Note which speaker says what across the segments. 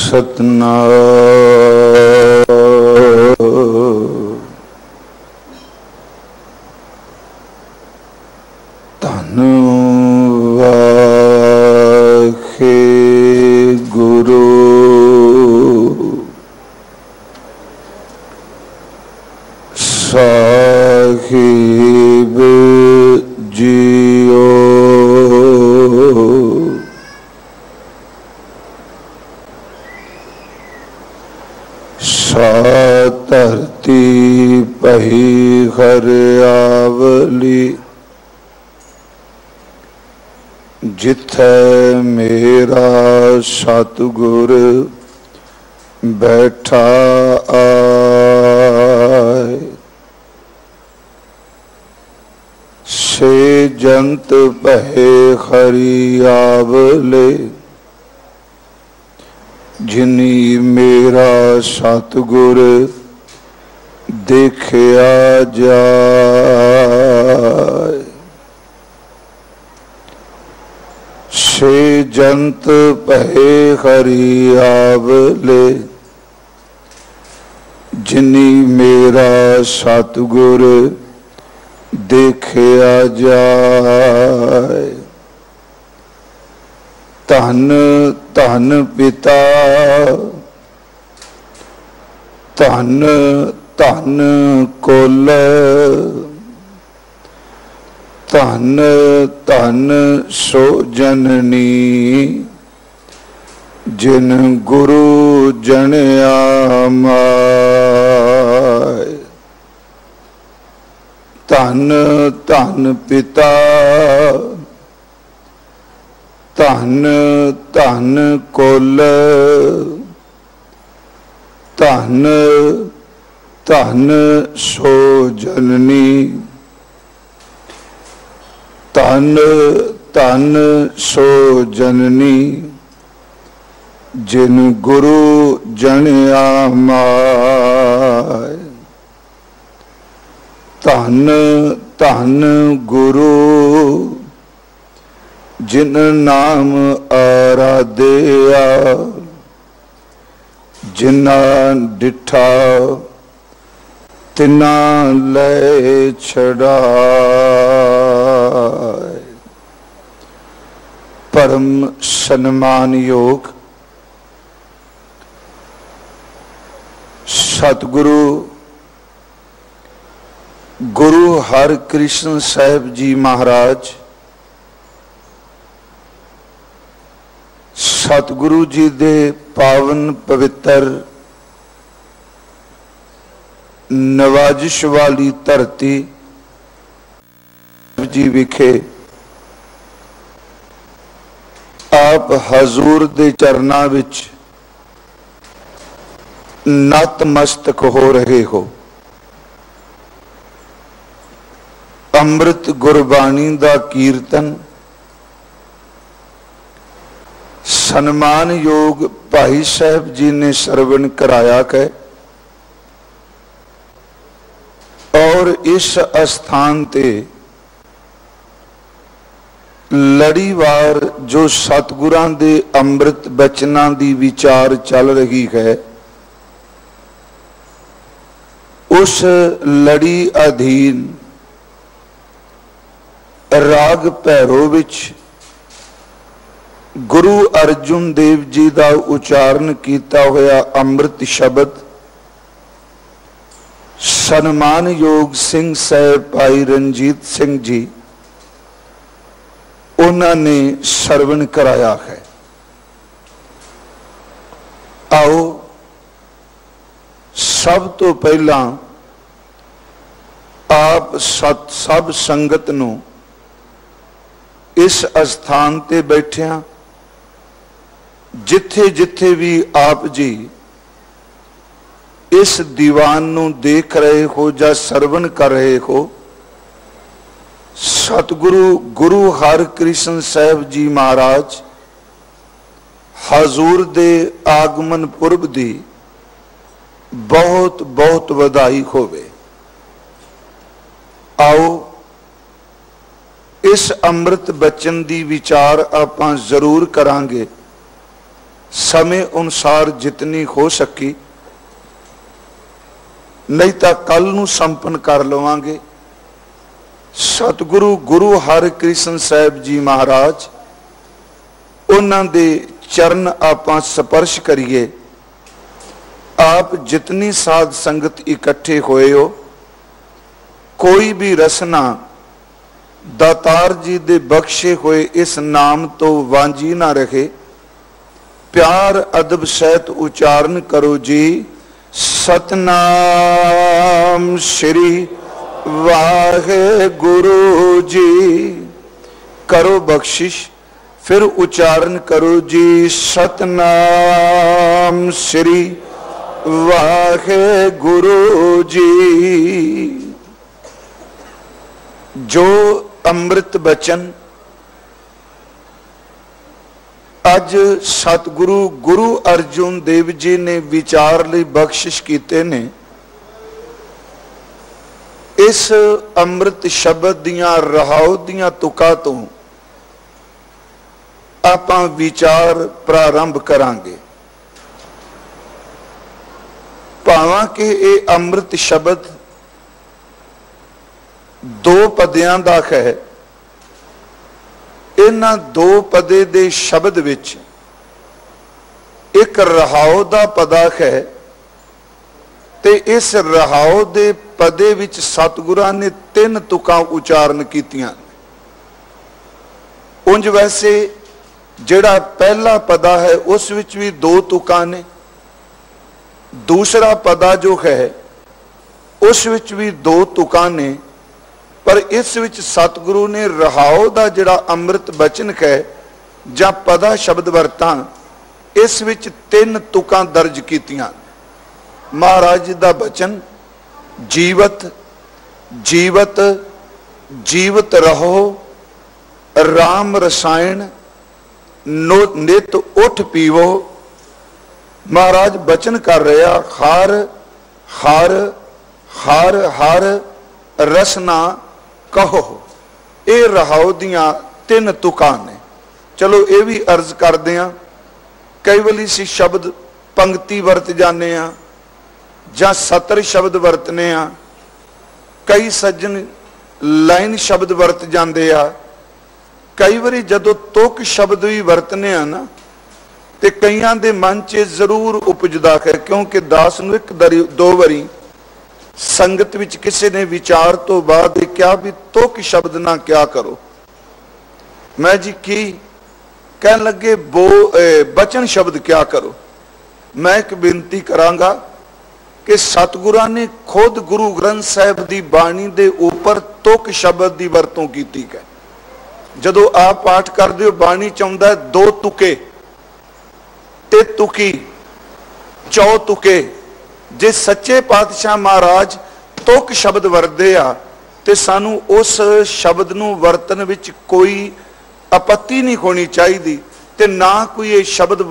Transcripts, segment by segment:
Speaker 1: सतनाम धन वाहे गुरु साहिब जियो सा धरती पही हरियावली जिथे मेरा सतगुर बैठा आए से जंत पहे हरियावले जिनी मेरा सतगुर देखिया जाए से जंत पहे हरियावले जिनी मेरा सतगुर देखिया जाए। धन धन पिता धन धन कुल धन धन सो जननी जिन गुरु जनिया माय। धन धन पिता धन धन कुल धन धन सो जननी धन धन सो जननी जिन गुरु जनिया माय। धन धन गुरु जिन नाम आराध्या जिना डिठा तिना ले छड़ाए। परम सन्मान योग सतगुरु गुरु हरकृष्ण साहिब जी महाराज सतगुरु जी दे पावन पवित्र नवाजिश वाली धरती जी विखे आप हजूर दे चरना विच नतमस्तक हो रहे हो। अमृत गुरबाणी दा कीर्तन सन्मान योग भाई साहब जी ने श्रवण कराया है और इस स्थान ते लड़ीवार जो सतगुरां दे अमृत बचना दी विचार चल रही है उस लड़ी अधीन राग भैरो विच गुरु अर्जुन देव जी का उच्चारण किया होया अमृत शब्द सन्मान योग सिंह साहब भाई रणजीत सिंह जी उन्होंने श्रवण कराया है। आओ सब तो पहला आप सब संगत नूं इस स्थान ते बैठिया जिथे जिथे भी आप जी इस दीवान नूं देख रहे हो या श्रवण कर रहे हो सतगुरु गुरु हरकृष्ण साहिब जी महाराज हजूर दे आगमन पुरब दी बहुत बहुत बधाई होवे। आओ इस अमृत बचन दी विचार आपां जरूर करांगे समय अनुसार जितनी हो सकी, नहीं तो कल नूं संपन्न कर लवांगे। सतगुरु गुरु हरकृष्ण साहिब जी महाराज, उन्हां दे चरण आपां स्पर्श करिए। आप जितनी साध संगत इकट्ठे होए हो, कोई भी रसना दातार जी दे बख्शे हुए इस नाम तो वांझी ना रहे। प्यार अदब सहित उच्चारण करो जी, सतनाम श्री वाहे गुरु जी। करो बख्शिश, फिर उच्चारण करो जी, सतनाम श्री वाहे गुरु जी। जो अमृत बचन अज सतगुरु गुरु अर्जुन देव जी ने विचार लई बख्शिश कीते ने, इस अमृत शब्द दियां रहाओ दियां तुकां तो आपां विचार प्रारंभ करांगे। भावां कि ये अमृत शब्द दो पदियां दा है। इन्हां दो पदे दे शब्द विच एक रहाओ दा पदा है, ते इस रहाओ दे पदे विच सतगुरां ने 3 तुकां उच्चारण कीतियां। उंज वैसे जिहड़ा पहला पदा है उस विच भी 2 तुकां ने, दूसरा पदा जो है उस विच भी 2 तुकां ने, पर इस विच सतगुरु ने रहाओ दा जिहड़ा अमृत बचन है जां पदा शब्द वरतां, इस विच 3 तुकां दर्ज कीतियां। महाराज जी दा बचन, जीवत जीवत जीवत रहो, राम रसायन नित उठ पीवो। महाराज बचन कर रहा, हर हर हर हर रसना कहो। ये रहाओ दियां 3 तुकां ने। चलो ये भी अर्ज करते हैं, कई वाली सी शब्द पंक्ति वरत जाने आ जां सतर शब्द वरतने आ, कई सज्जन लाइन शब्द वरत जाते आ, कई बारी जदों तुक शब्द भी वरतने आ ना, ते कईयां दे मन च जरूर उपजदा है, क्योंकि दास नूं 1-2 बारी संगत विच किसी ने विचार तो बाद क्या भी तुक शब्द ना क्या करो। मैं जी की कह लगे बचन शब्द क्या करो। मैं एक बेनती करांगा कि सतगुरां ने खुद गुरु ग्रंथ साहिब की बाणी दे ऊपर तुक शब्द की वरतों की है। जदों आप पाठ करते हो बाणी चाहुंदा है 2 तुके ते तुकी 4 तुके। जे सच्चे पातशाह महाराज तुक शब्द वरते आ ते सानू उस शब्द नूं वरतन विच कोई आपत्ति नहीं होनी चाहिए, ते ना कोई ये शब्द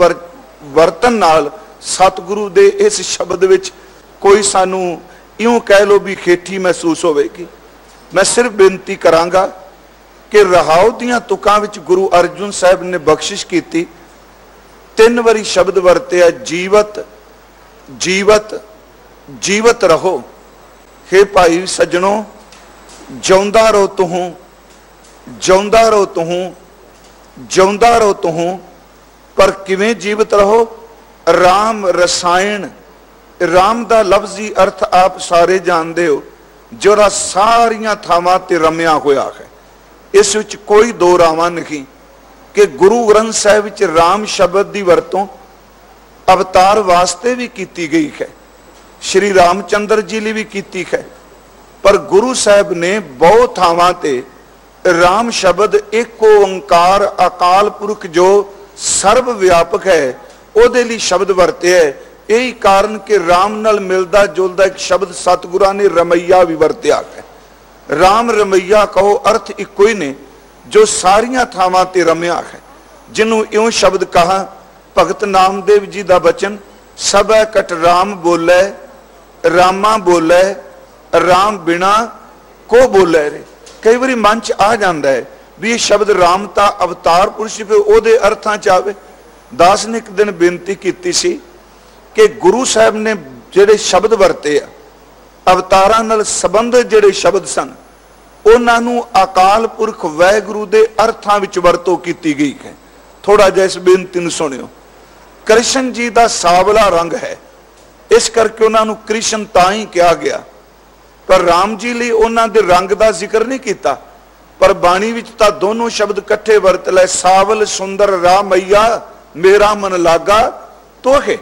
Speaker 1: वरतन नाल सतगुरु दे इस शब्द विच कोई सानू इउं कह लो भी खेठी महसूस होवेगी। मैं सिर्फ बेनती करांगा कि रहाओ दियां तुकां विच गुरु अर्जुन साहिब ने बख्शिश कीती, 3 वारी शब्द वरते आ, जीवत जीवत जीवत रहो। हे भाई सज्जनों, जिउंदा रहो तुहूं, जिउंदा रहो तुहूं, जिउंदा रहो तुहूं। पर किवें जीवित रहो? राम रसायन, राम दा लफ्जी अर्थ आप सारे जानते हो, जोरा सारियां थावां ते रमिया होया है। इस विच कोई 2 रावां नहीं कि गुरु ग्रंथ साहिब विच राम शब्द की वरतों अवतार वास्ते भी की गई है, श्री रामचंद्र जी लिए भी की है, पर गुरु साहब ने बहुत थावां ते राम शब्द एक ओंकार अकाल पुरख जो सर्व व्यापक है ओदे लिए शब्द वरते है। यही कारण कि राम नाल मिलदा जुलदा एक शब्द सतगुरां ने रमैया भी वरत्या है। राम रमैया कहो अर्थ इको ही ने, जो सारियां थावां ते रमिया है। जिन्हों इउं शब्द कहा भगत नामदेव जी का बचन, सब कट राम बोले रामा बोले राम बिना को बोले रे। कई बार मन च आ जाता है भी ये शब्द राम ता अवतार पुरुष फिर ओदे अर्थां च आवे। दास ने एक दिन बेनती की सी कि गुरु साहब ने जिहड़े शब्द वरते आ अवतारां नाल संबंधित जिहड़े शब्द सन उन्हां नूं अकाल पुरख वाहिगुरू दे अर्थां विच वरतों कीती गई है। थोड़ा जिहा इस बेनती नूं सुणिओ। कृष्ण जी दा सावला रंग है, इस करके उन्हां नूं कृष्ण तां ही कहा गया, पर राम जी लई उन्हां दे रंग दा जिक्र नहीं कीता। पर बाणी विच तां दोनों शब्द इकट्ठे वरत लै, सावल सुंदर रामैया मेरा मन लागा तोहे।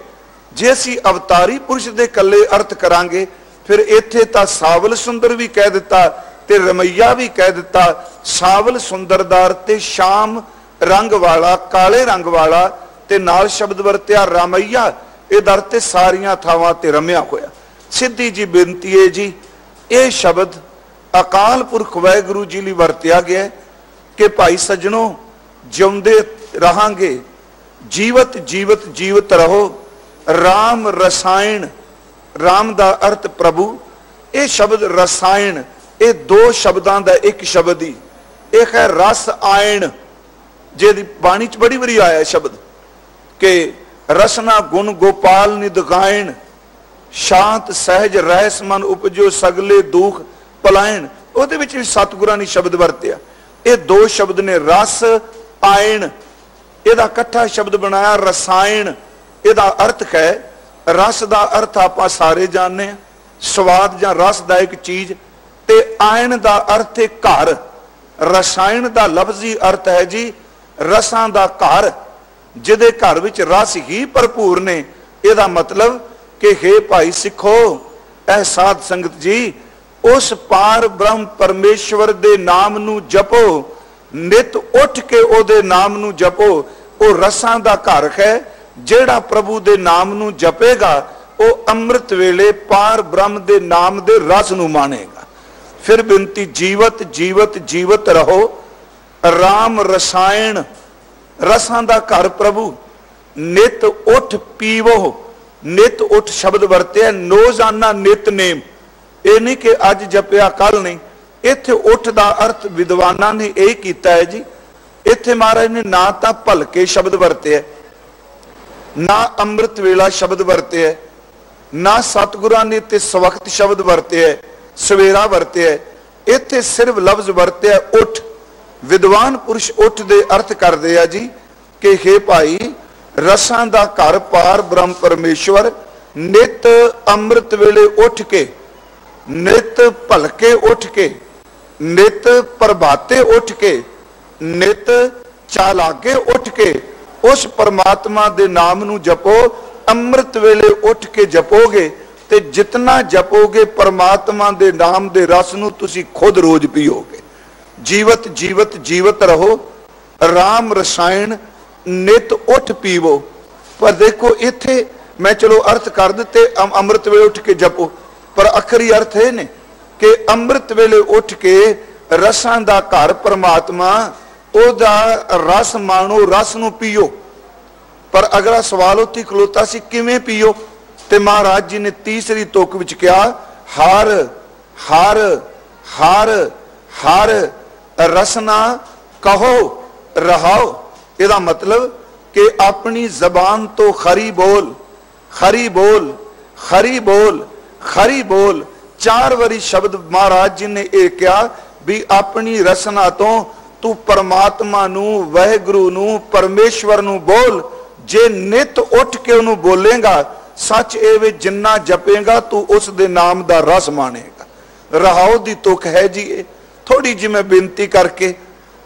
Speaker 1: जे असीं अवतारी पुरुष दे कल्ले अर्थ करांगे फिर इत्थे तां सावल सुंदर भी कह दिता ते रमैया भी कह दिता। सावल सुंदर दा अर्थ ते शाम रंग वाला, काले रंग वाला, ते नाल शब्द वरत्या रामैया, इहदा अर्थ ते सारियां थावां ते रमया होया। सीधी जी बेनती है जी, यह शब्द अकाल पुरख वाहिगुरू जी लई वरत्या गया कि भाई सज्जणों जिउंदे रहांगे, जीवत जीवत जीवत रहो। राम रसायण, राम दा अर्थ प्रभु, यह शब्द रसायण, ये दो शब्दां दा एक शब्द ही। एक है रस आयण, जिहदी बाणी च बड़ी बारी आया शब्द कि रसना गुण गोपाल निध गायण, शांत सहज रहस मन उपजो सगले दुख पलायण। उहदे विच भी सतगुरां ने शब्द वरत्या। ये दो शब्द ने रस आयण, इहदा इकट्ठा शब्द बनाया रसायण। इहदा अर्थ है, रस दा अर्थ आपां सारे जानने, स्वाद जां रसदायक चीज, ते आयण दा अर्थ है घर। रसायण दा लफ्जी अर्थ है जी रसां दा घर, जिहदे घर विच रस ही भरपूर ने। इहदा मतलब कि हे भाई सिखो, ऐ साध संगत जी, उस पार ब्रह्म परमेश्वर दे नाम नू जपो, नित उठ के ओदे नाम नू जपो। ओ रसां दा घर है, जेड़ा प्रभु दे नाम नू जपेगा ओ अमृत वेले पार ब्रह्म दे नाम दे रस नू मानेगा। फिर बिनती, जीवत जीवत जीवत रहो। राम रसायण, रसां दा घर प्रभु। नित उठ पीवो, नित उठ शब्द वरते नोजाना नितनेम। ये नहीं कि अज जपिया कल नहीं। इत्थे उठ दा अर्थ विद्वानां ने यह कीता है जी। इत्थे महाराज ने ना तां भलके शब्द वरते है, ना अमृत वेला शब्द वरते है, ना सतगुरां ने ते सवखत शब्द वरते है, सवेरा वरते है। इत्थे सिर्फ लफ्ज वरते है उठ। विद्वान पुरुष उठ दे अर्थ करदे है जी कि हे भाई, रसां दा घर पार ब्रह्म परमेश्वर, नित अमृत वेले उठ के, नित भलके उठ के, नित प्रभाते उठ के, नित चालागे उठ के उस परमात्मा दे नाम नू जपो। अमृत वेले उठ के जपोगे ते जितना जपोगे परमात्मा दे नाम दे रस नू तुसी खुद रोज पीओगे। जीवत जीवत जीवत रहो। राम रसायण, नित उठ पीवो। पर देखो इत्थे मैं चलो अर्थ कर दिते अमृत वेले उठ के जपो, पर आखिरी अर्थ है ने कि अमृत वेले उठ के रसां दा घर परमात्मा, ओदा रस माणो, रस नू पीओ। पर अगला सवाल उत्थे खलोता सी किवें पीओ, ते महाराज जी ने तीसरी तुक विच कहा हर हर हर हर रसना कहो रहाओ। इहदा मतलब कि अपनी जबान तो खरी बोल, खरी बोल, खरी बोल, खरी बोल। 4 बारी शब्द महाराज जी ने यह कहा भी अपनी रसना तो तू परमात्मा नू, वाहिगुरू नू, परमेश्वर नू बोल। जे नित उठ के उन्होंने बोलेगा, सच एवे जिन्ना जपेगा तू उस दे नाम दा रस मानेगा। रहाओ दी तुक है जी। थोड़ी जी मैं बेनती करके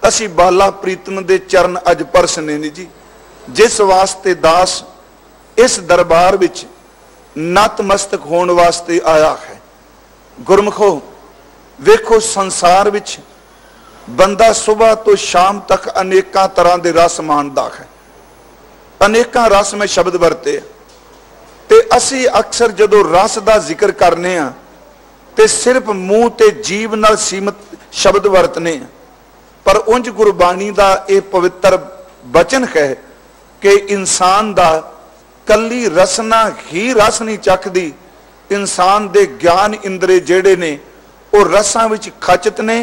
Speaker 1: असी बाला प्रीतम दे चरण अज परसने ने जी, जिस वास्ते दास इस दरबार विच नतमस्तक होने वास्ते आया है। गुरमुखो वेखो, संसार विच बंदा सुबह तो शाम तक अनेकां तरह के रस माणदा है, अनेकां रस में शब्द वरते ते असी अक्सर जदों रस का जिक्र करने आ ते सिर्फ मूँह ते जीव नाल सीमित शब्द वरतने, पर उंज गुरबाणी का यह पवित्र बचन है कि इंसान दा कली रसना ही रस नहीं चखदी। इंसान दे ज्ञान इंद्रे जेड़े ने वो रसां विच खचित ने।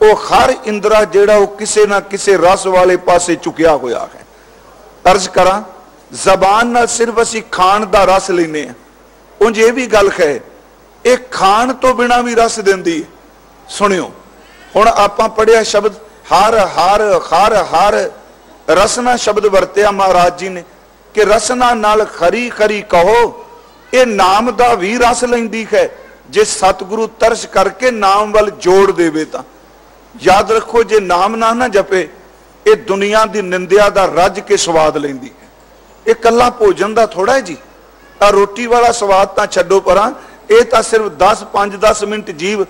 Speaker 1: वो हर इंद्रा जेड़ा वो किसे ना किसे रस वाले पासे चुकिया होया है। अर्ज करा, जबान नाल सिर्फ असी खाण दा रस लेने हैं, उंज ये भी गल है ये खाण तो बिना भी रस देंदी है। सुनियो हुण आपां पढ़िया शब्द हर हर हर हर रसना शब्द वरतिया महाराज जी ने कि रसना नाल खरी खरी कहो, ये नाम दा भी रस लैंदी है। जे सतगुरु तरस करके नाम वाल जोड़ देवे तां याद रखो, जे नाम ना जपे ये दुनिया की निंदिया दा रज के स्वाद लैंदी है। ये कला भोजन का थोड़ा है जी, आ रोटी वाला स्वाद तो छड्डो परां, ये तो सिर्फ 10-5-10 मिनट जीव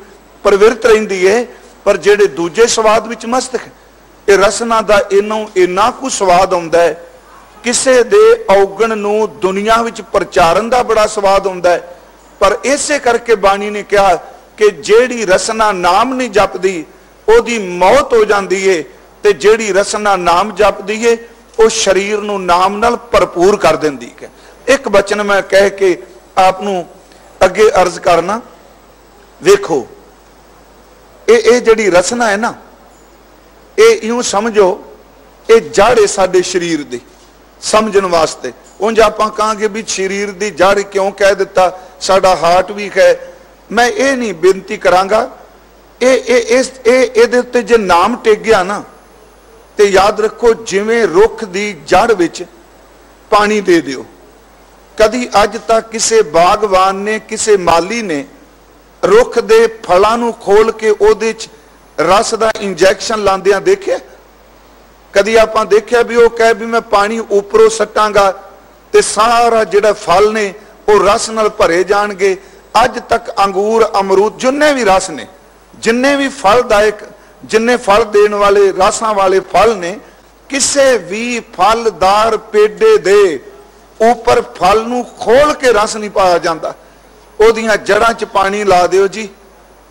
Speaker 1: प्रवृत्त रहिंदी है, पर जेड़े दूजे स्वाद विच मस्त है। ये रसना का इनों इन्ना कुछ स्वाद आउंदा है, किसे दे औगण नूं दुनिया विच प्रचारन का बड़ा स्वाद आउंदा है। पर इसे करके बाणी ने कहा कि जेड़ी रसना नाम नहीं जपदी ओदी मौत हो जाती है, ते जेड़ी रसना नाम जपदी है वो शरीर नूं नाम नाल भरपूर कर देंदी है। एक वचन मैं कह के आपनूं अगे अर्ज करना, वेखो ये जेड़ी रसना है ना, ये यूं समझो ये जड़ है साडे शरीर दी समझण वास्ते। उंज आपां कहांगे भी शरीर दी जड़ क्यों कह दिता, साडा हार्ट भी है। मैं ये नहीं बेनती करांगा, इहदे उत्ते जे नाम टेक गया ना ते याद रखो जिवें रुख दी जड़ विच पानी दे दिओ। कदी अज तक किसी बागवान ने किसी माली ने रुख दे फलां नूं खोल के ओदे च रस दा इंजैक्शन लांदियां देखिया? कदी आपां देखिया भी वो कहे भी मैं पानी उपरों सट्टांगा ते सारा जिहड़ा फल ने वो रस नाल भरे जाणगे। अज तक अंगूर अमरूद जिन्ने भी रस ने, जिन्ने भी फलदायक, जिन्ने फल देने वाले रसां वाले फल ने, किसे भी फलदार पेडे दे ऊपर फल नूं खोल के रस नहीं पाया जाता। ओदियां जड़ां च पानी ला दिओ जी,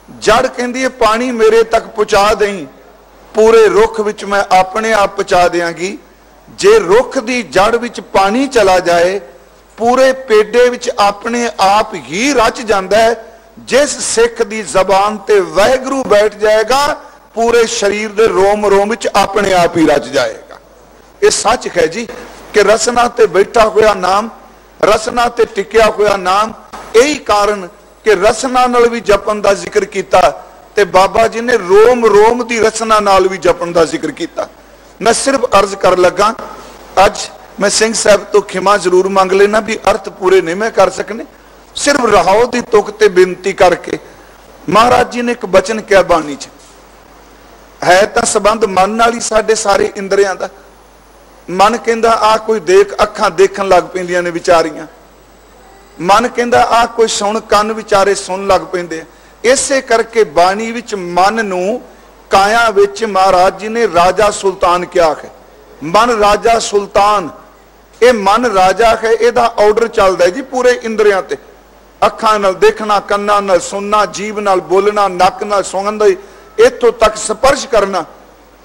Speaker 1: जड़ कहंदी है पानी मेरे तक पहुंचा दें, पूरे रुख विच मैं अपने आप पहुंचा देंगी। जे रुख दी जड़ विच पानी चला जाए पूरे पेडे विच अपने आप ही रच जाता है। जिस सिख दी जबान ते वाहिगुरू बैठ जाएगा पूरे शरीर दे रोम रोम विच अपने आप ही रच जाएगा। ये सच है जी कि रसना ते बैठा हुआ नाम, रसना ते टिकिया हुआ नाम। यही कारण कि रसना नाल भी जपन का जिक्र किया ते बाबा जी ने रोम रोम की रसना नाल भी जपन का जिक्र किया। मैं सिर्फ अर्ज कर लगा, अज मैं सिंह साहब तो खिमा जरूर मंग लेना भी अर्थ पूरे नहीं मैं कर सकने, सिर्फ रहाओ की तुक ते बेनती करके। महाराज जी ने एक बचन क्या बाणी च है तो संबंध मन नाल ही साडे सारे इंद्रियां दा। मन कहंदा आ कोई देख, अखां देखण लग पैंदियां ने विचारियां। मन कहंदा आ कोई सुन, कन विचारे सुन लग पैंदे। इसे करके बाणी विच मन नूं काया विच महाराज जी ने राजा सुल्तान क्या है। मन राजा सुल्तान, ये मन राजा है, इहदा ऑर्डर चलदा है जी पूरे इंद्रियां ते। अखां नाल देखना, कन्नां नाल सुनना, जीभ नाल बोलना, नक नाल सूंघण, इत्थों तक स्पर्श करना।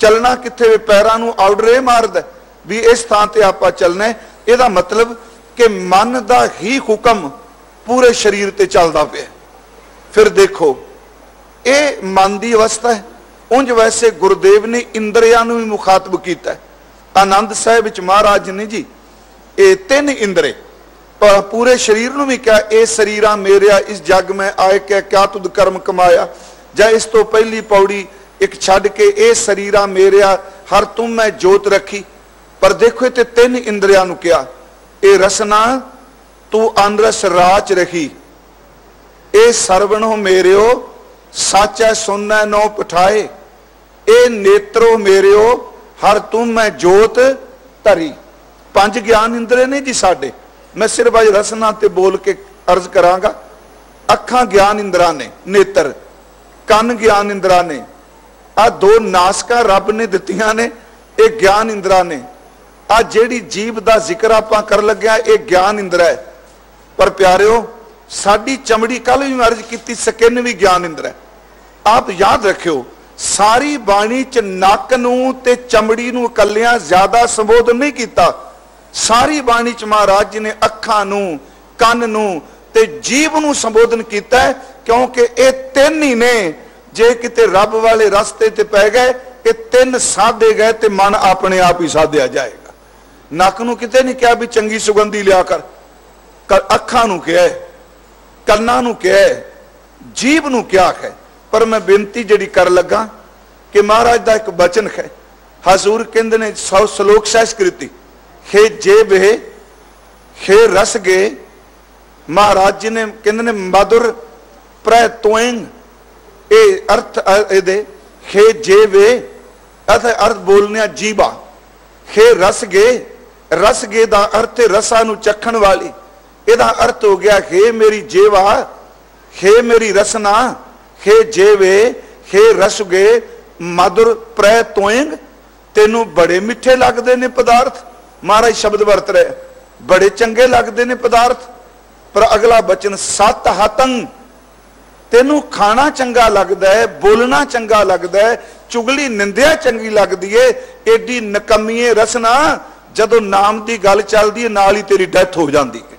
Speaker 1: चलना कित्थे पैरां नूं ऑर्डर मारदा भी इस थां ते आपां चलना है। इहदा मतलब कि मन दा ही हुक्म पूरे शरीर ते चलदा पिया। फिर देखो ये मन की अवस्था है। उंज वैसे गुरुदेव ने इंद्रियां नूं भी मुखातब किया। आनंद साहिब विच महाराज ने जी ये 3 इंद्रे पूरे शरीर नूं भी क्या, ए शरीरा मेरिया इस जग में आए क्या तुद कर्म कमाया, जां इस तो पहली पौड़ी एक छड़ के ए शरीरा मेरिया हर तुम मैं जोत रखी। पर देखो ते 3 इंद्रियां नूं क्या, ए रसना तू अनरस राच रखी, ए सरवणो मेरियो साचा सुनना नो पठाए, ए नेत्रो मेरियो हर तुम मैं जोत धरी। 5 ज्ञान इंद्रे ने जी साडे। मैं सिर्फ अज रसना ते बोल के अर्ज करांगा। अखां ज्ञान इंद्रा ने, नेत्र, कन ज्ञान इंद्रा ने, आ 2 नासका रब ने दित्तियां ने, ये ज्ञान इंद्रा ने। आ जेड़ी जीभ दा जिक्र आपां कर लग्या ये ज्ञान इंद्रा है। पर प्यारिओ साडी चमड़ी, कल भी मैं अर्ज की, स्किन भी ज्ञान इंद्रा है। आप याद रखियो सारी बाणी च नक नूं ते चमड़ी नूं कलियां ज्यादा संबोधन नहीं किया। सारी बाणी च महाराज जी ने अखां नूं, कन नूं ते जीभ नूं संबोधन किया है, क्योंकि ये 3 ही ने। जे किते रब वाले रास्ते ते पै गए, ये 3 साधे गए ते मन अपने आप ही साधिया जाएगा। नक नूं किते नहीं कहा भी चंगी सुगंधी लिया कर, अखां नूं कहा है, कन्नां नूं कहा है, जीभ नूं क्या है। पर मैं बेनती जिहड़ी कर लगा कि महाराज दा एक बचन है, हजूर कहंदे ने श्लोक सहस्कृति हे जेब हे रस गे, महाराज जी ने कहंदे ने मधुर प्र तोएंग, ए अर्थ दे हे जेवे अर्थ बोलने जीवा, हे रस गे दा अर्थ रसा नूं चखण वाली, इहदा अर्थ हो गया हे मेरी जेवा, हे मेरी रसना, हे जेवे हे रसगे मधुर प्र तोएंग, तेनू बड़े मिठे लगते ने पदार्थ। महाराज शब्द वरत रहे, बड़े चंगे लगते ने पदार्थ। पर अगला बचन सत हतंग, तेनू खाना चंगा लगता है, बोलना चंगा लगता है, चुगली निंदिया चंगी लगती है, एडी नकमीए रसना जदों नाम की गल चलती है नाल ही तेरी डेथ हो जाती है,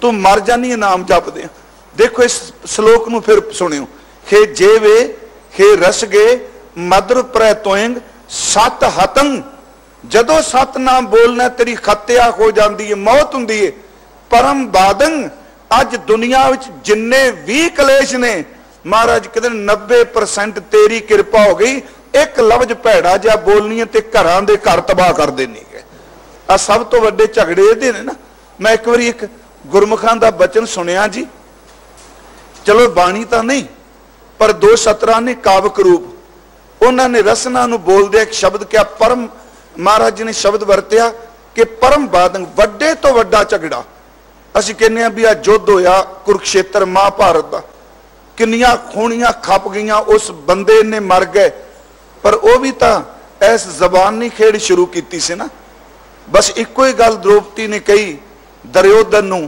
Speaker 1: तू मर जानी है नाम जपदे। देखो इस श्लोक नूं फिर सुनियो, हे जेवे हे रसगे मधुर प्र तोएंग सत हतंग, जदों सत नाम बोलना तेरी खत्या हो जाती है, मौत हुंदी है। परम बादंग, अज दुनिया विच जिन्ने भी कलेश ने महाराज कहते 90% तेरी कृपा हो गई, एक लफ्ज भैड़ा जिहा बोलनी है ते घरां दे घर तबाह कर देनी है। आ सब तो वड्डे झगड़े इहदे ने ना। मैं एक बारी एक गुरमुखां दा बचन सुनिया जी, चलो बाणी तां नहीं पर दो सतरां ने कावक रूप, उन्होंने रसना नूं बोलदे एक शब्द क्या परम, महाराज जी ने शब्द वरत्या कि परम बादंग, वड्डे तो वड्डा झगड़ा। असीं कहने भी आ युद्ध होया कुरुक्षेत्र महाभारत दा, किन्नियां खूनियां खप गईयां, उस बंदे ने मर गए, पर वह भी तां इस जबानी खेड़ शुरू की सी ना। बस इको ही गल द्रौपदी ने कही दुर्योधन नूं,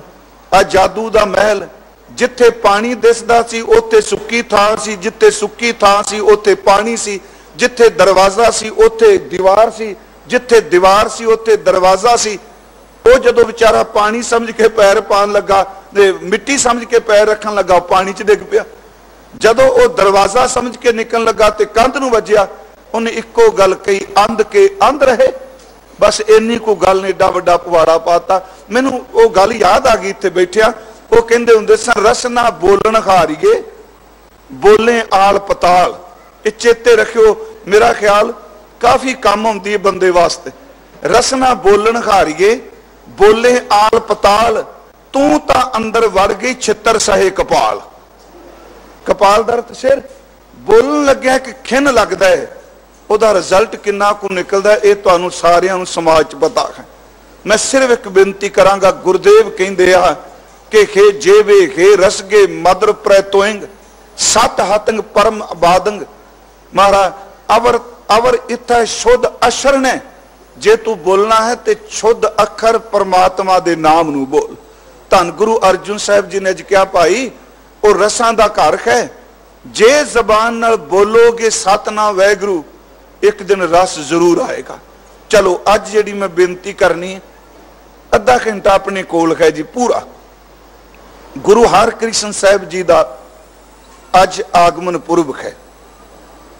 Speaker 1: आ जादू दा महल, जिथे पानी दिसदा सी उत्थे सुक्की थां सी, जिथे सुक्की थां सी उत्थे पानी सी, जिथे दरवाजा सी उत्थे दीवार सी, जिथे दीवार सी उत्थे दरवाजा सी। वो जदों बेचारा पानी समझ के पैर पान लगा, मिट्टी समझ के पैर रखन लगा, पानी च डिग पिया। जदों वो दरवाजा समझ के निकलण लगा ते कंध नूं वजिया, उन्हें इको गल कही अंध के अंध रहे। बस इन्नी को गल ने एडा वड्डा पवाड़ा पाता। मैनू वो गल याद आ गई इत्थे बैठिया, वो कहंदे हुंदे सन रसना बोलन हारीए बोले आल पताल। ये चेते रखियो, मेरा ख्याल काफी काम आउंदी है बंदे वास्ते। रसना बोलन हारीए बोले आल पताल, तू ता अंदर वड़ गई छितर सहे कपाल। कपाल दर्द सिर बोलन लग्या कि खिन लगता है, ਉਹਦਾ रिजल्ट किन्ना को निकलता है ये तुहानू सारिਆਂ ਨੂੰ समाज च पता है। मैं सिर्फ एक बेनती करांगा, गुरदेव कहंदे आ कि हे जेवे हे रसगे मधुर प्र तोएंग सत हतंग परम बादंग। महाराज अवर अवर इत्था शुद्ध अक्षर ने, जे तू बोलना है तो शुद्ध अखर परमात्मा दे नाम नू बोल। धन गुरु अर्जुन साहब जी ने अज क्या भाई, वो रसां दा घर है, जे जबान नाल बोलोगे सतनाम वैगुरु एक दिन रस जरूर आएगा। चलो अज जी मैं बेनती करनी, अद्धा घंटा अपने कोल है जी पूरा। गुरु हरकृष्ण साहब जी का अज आगमन पुरब है,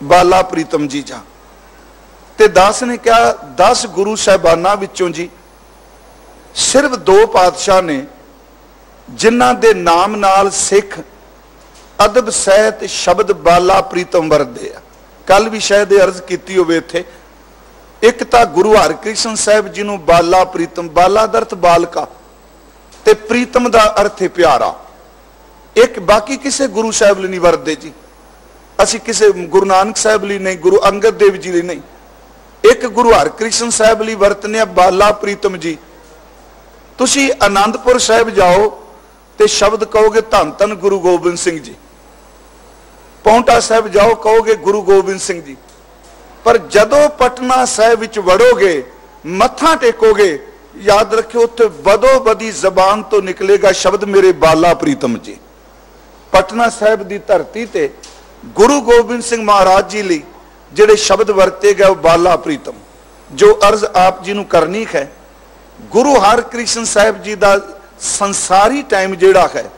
Speaker 1: बाला प्रीतम जी जा ते दास ने क्या 10 गुरु साहबाना विचों जी सिर्फ 2 पातशाह ने जिन्हां दे नाम नाल सिख अदब सहित शब्द बाला प्रीतम वरतदे आ। कल भी शायद अर्ज की होवे इत्थे। एक तां गुरु हरकृष्ण साहब जी नूं बाला प्रीतम, बाला दा अर्थ बालका ते प्रीतम दा अर्थ है प्यारा। एक बाकी किसे गुरु साहब लिए नहीं वरतदे जी, असी किसे गुरु नानक साहब लिए नहीं, गुरु अंगद देव जी लिए नहीं, एक गुरु हरकृष्ण साहब लिए वरतने बाला प्रीतम जी। तुसी आनंदपुर साहब जाओ ते शब्द कहोगे धन धन गुरु गोबिंद सिंह जी, पौंटा साहब जाओ कहोगे गुरु गोबिंद सिंह जी, पर जदों पटना साहब विच वड़ोगे मत्था टेकोगे याद रखियो उत्थे बदो बदी जबान तो निकलेगा शब्द मेरे बाला प्रीतम जी। पटना साहब की धरती ते गुरु गोबिंद सिंह महाराज जी लिए जिहड़े शब्द वरते गए बाला प्रीतम। जो अर्ज आप जी नूं करनी है, गुरु हरकृष्ण साहब जी का संसारी टाइम जिहड़ा है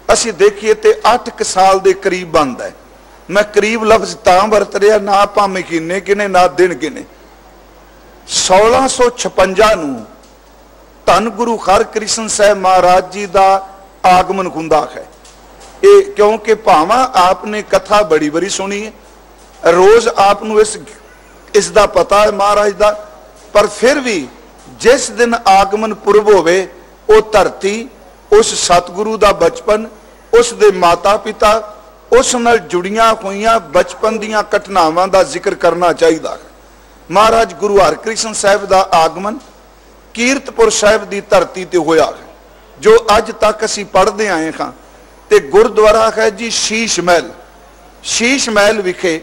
Speaker 1: असी देखिए तो 8 साल के करीब बनता है। मैं करीब लफ्ज तां वरत रहा, ना आपां महीने गिने ना दिन गिने। 1656 ਨੂੰ ਧੰਨ ਗੁਰੂ ਹਰਕ੍ਰਿਸ਼ਨ ਸਾਹਿਬ महाराज जी का आगमन हुंदा है। ये क्योंकि भावां आपने कथा बड़ी बड़ी सुनी है, रोज आपनू इस दा पता है महाराज दा, पर फिर भी जिस दिन आगमन पुरब होवे वो धरती उस सतगुरु दा बचपन, उस दे माता पिता, उस नाल जुड़ियां हुईयां बचपन दीयां घटनावां दा जिक्र करना चाहिए। महाराज गुरु हरकृष्ण साहब दा आगमन कीरतपुर साहब दी धरती ते होया है, जो अज तक असीं पढ़ते आए हाँ। ते गुरुद्वारा है जी शीश महल। शीश महल विखे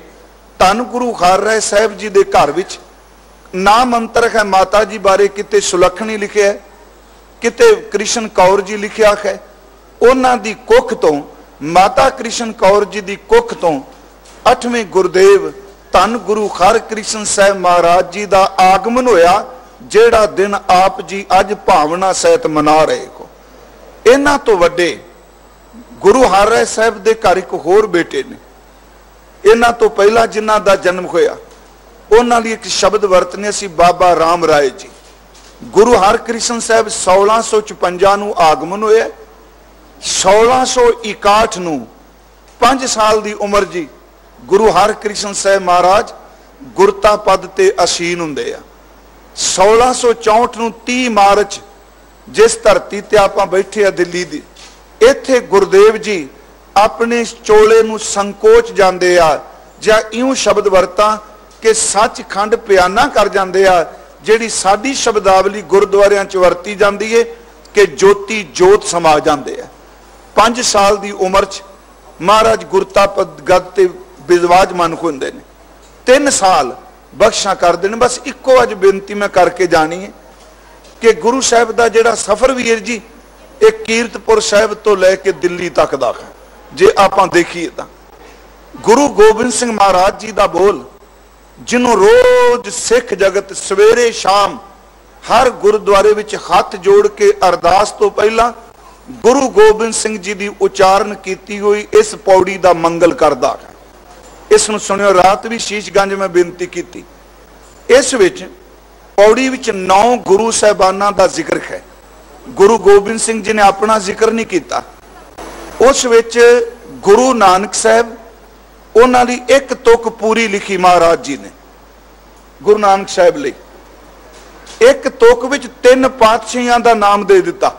Speaker 1: धन गुरु हरराय साहब जी दे घर विच नाम अंतर है। माता जी बारे किते सुलखनी लिखे है, किते कृष्ण कौर जी लिखा है। उन्हां दी कुख तो माता कृष्ण कौर जी दी कुख तो 8वें गुरुदेव धन गुरु हरकृष्ण साहब महाराज जी दा आगमन होया, जेड़ा दिन आप जी अज भावना सहित मना रहे हो। इन्हां तो वड्डे गुरु हरराय साहब दे घर एक होर बेटे ने। इन्हां तो पहला जिन्हां दा जन्म होया उन्हां लई एक शब्द वरतने सी बाबा राम राय जी। गुरु हरकृष्ण साहब 1656 नूं आगमन होया। 1661 नूं 5 साल दी उम्र जी गुरु हरकृष्ण साहब महाराज गुरता पद ते असीन हुंदे आ। 1664 नूं 30 मार्च जिस धरती ते आपां बैठे आ दिल्ली दी, इत्थे गुरुदेव जी अपने चोले नूं संकोच जांदे आ, जां इउं शब्द वरतां कि सचखंड पियाना कर जांदे आ, जिहड़ी साडी शब्दावली गुरुद्वारियां च वरती जांदी है कि ज्योति जोत समा जांदे आ। 5 साल दी उम्र च महाराज गुरता पद गद ते विराजमान हुंदे ने। 3 साल बख्शा करते हैं। बस इको अज बेनती मैं करके जानी है कि गुरु साहब का जिहड़ा सफर वीर जी एक कीरतपुर साहब तो लैके दिल्ली तक का है। जे आपां देखीए तां गुरु गोबिंद सिंह महाराज जी का बोल, जिन्हों रोज सिख जगत सवेरे शाम हर गुरुद्वारे विच हाथ जोड़ के अरदास तो पहला गुरु गोबिंद सिंह जी की उचारण की हुई इस पौड़ी का मंगल करता है। इसनूं सुनियो। रात भी शीशगंज में बेनती की। इस विच पौड़ी विच 9 गुरु साहबाना का जिक्र है। गुरु गोबिंद सिंह जी ने अपना जिक्र नहीं किया। उस विच गुरु नानक साहब उन्हां दी एक तुक पूरी लिखी महाराज जी ने। गुरु नानक साहब लई एक तुक विच 3 पातशाहियां का नाम दे दिता।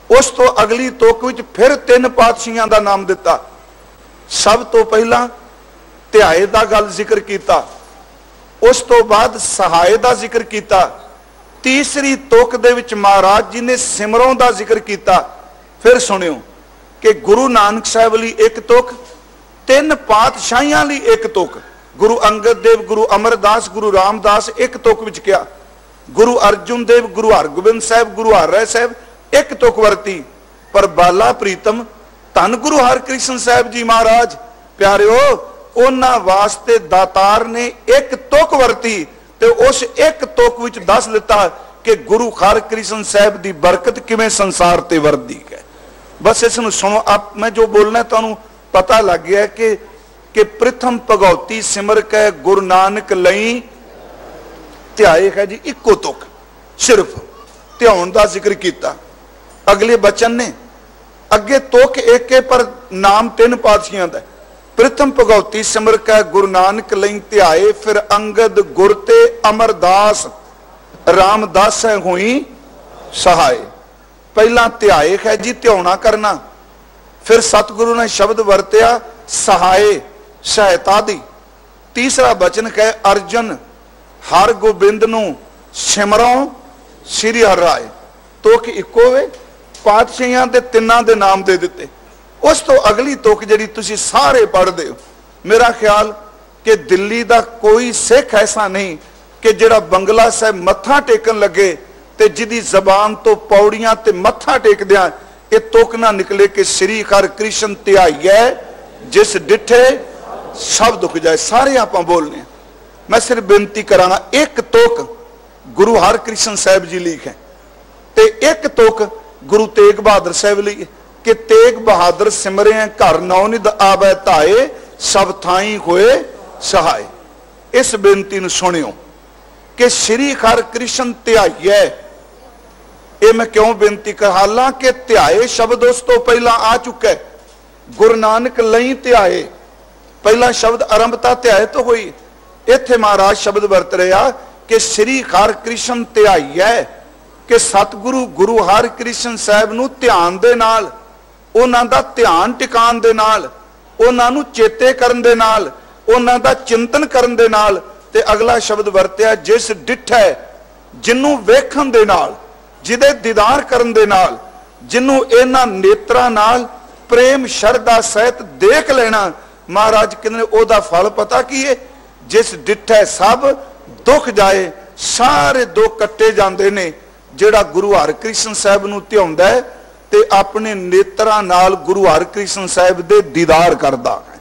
Speaker 1: उस तो अगली तुक विच फिर 3 पातशाहियां का नाम दिता। सब तो पहला ध्याए का गल जिक्र किया, उस तो बाद सहाय का जिक्र किया। तीसरी तुक दे विच महाराज जी ने सिमरों का जिक्र किया। फिर सुनियो कि गुरु नानक साहब लई एक तुक, 3 पातशाहियां लई एक तुक, गुरु अंगद देव, गुरु अमरदास, गुरु रामदास एक तुक विच किया। गुरु अर्जुन देव, गुरु हरगोबिंद साहब, गुरु हरराय साहब एक तुक वरती। पर बाला प्रीतम धन गुरु हरकृष्ण साहब जी महाराज प्यारिओ उन्हां वास्ते दातार ने एक तुक वरती ते उस एक तुक विच दस दिता कि गुरु हरकृष्ण साहब की बरकत किवें संसार ते वरदी है। बस इसनूं सुनो। आप मैं जो बोलना तुहानूं पता लग गया कि प्रथम भगौती सिमर कै गुरु नानक लई ध्याए है जी इको तुक, सिर्फ ध्याउण दा जिक्र किया। अगले बचन ने अगे तुक एक है पर नाम 3 पातशाहियां दा। प्रथम भगौती सिमर कै गुरु नानक लई ध्याए, फिर अंगद गुर ते अमरदास रामदास हुई सहाय। पहला ध्याए है जी ध्याउणा करना, फिर सतगुरु ने शब्द वरत्या सहाय सहायता दी। तीसरा बचन है अर्जन हर गोबिंद नूं सिमरों श्री हरराय। तुक इको वे, पातशाहियां दे 3 दे नाम दे दिते। उस तो अगली तुक जिहड़ी तुसीं सारे पढ़दे हो, मेरा ख्याल कि दिल्ली दा कोई सिख ऐसा नहीं कि जिहड़ा बंगला साहिब मत्था टेकन लगे ते जिहदी जबान तो पौड़ियां ते मत्था टेकदियां ये तुक ना निकले कि श्री हरकृष्ण ध्याईऐ जिस डिठे सब दुख जाए। सारे आपां बोलने। मैं सिर्फ बेनती करांगा, एक तुक गुरु हरकृष्ण साहब जी लिख है ते एक तुक गुरु तेग बहादुर साहब लई कि तेग बहादुर सिमरे घर नौनिध आवे धाए, सब थाई होए सहाय। इस बेनती नूं सुनियो कि श्री हर कृष्ण ध्याइए। ये मैं क्यों बेनती कर, हालांकि ध्याए शब्द उस तो पहला आ चुका है, गुरु नानक लई ध्याए, पहला शब्द आरंभता ध्याए तो हुई। इत्थे महाराज शब्द वरत रहा कि श्री हर कृष्ण ध्याइए, कि सतगुरु गुरु हर कृष्ण साहब नूं ध्यान दे नाल, उन्हां दा ध्यान टिकाण दे नाल, उन्हां नूं चेते करन दे नाल, उन्हां दा चिंतन करन दे नाल। ते अगला शब्द वरत्या जिस डिठै, जिन्नू वेखण दे नाल, जिहदे दीदार करन दे नाल, जिन्नू इन्हां नेत्रां नाल प्रेम शरधा सहित देख लेना। महाराज कहंदे ओदा फल पता की है, जिस डिठै सब दुख जाए, सारे दुख कट्टे जांदे ने। जिहड़ा गुरु हरकृष्ण साहब नूं ध्याउंदा है ते अपने नेत्रां नाल गुरु हरकृष्ण साहब दे दीदार करदा है।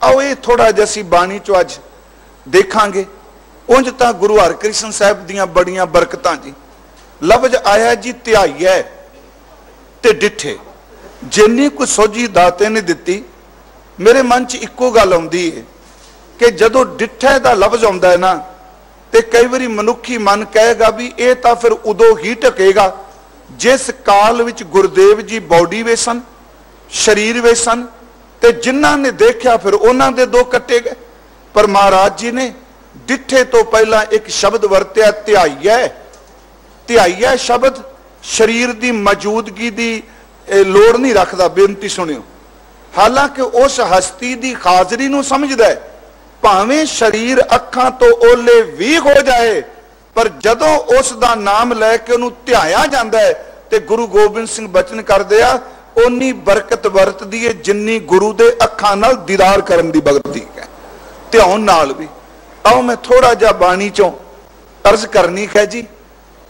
Speaker 1: आओ ये थोड़ा जिहा असीं बाणी चों अज देखांगे। उंज तां गुरु हरकृष्ण साहब दीयां बड़ियां बरकतां जी। लफ्ज आया जी ध्याइए ते डिठे, जिन्नी कोई सोझी दाते ने दिती, मेरे मन च इक्को गल आउंदी है कि जदों डिठे दा लफ्ज आउंदा है ना, ते कई बारी मनुखी मन कहेगा भी ये तां फिर उदों ही ढकेगा जिस काल विच गुरुदेव जी बॉडी वे सन, शरीर वे सन, ते जिन्हां ने देखा फिर उन्हां दे दो कट्टे गए। पर महाराज जी ने डिठे तो पहला एक शब्द वरत्या ध्याइए। ध्याइए शब्द शरीर की मौजूदगी की लोड़ नहीं रखता। बेनती सुनियो, हालांकि उस हस्ती की हाजरी नूं समझदा है, भावें शरीर अखां तो ओले भी हो जाए, पर जदों उस दा नाम लैके उन्होंने ध्याया जाता है तो गुरु गोबिंद सिंह बचन करदे आ, उन्नी बरकत वरतदी है जिन्नी गुरु दे अखां नाल दीदार करन दी बरकती है, ध्यान नाल भी। आओ मैं थोड़ा जा बाणी चों अर्ज करनी है जी।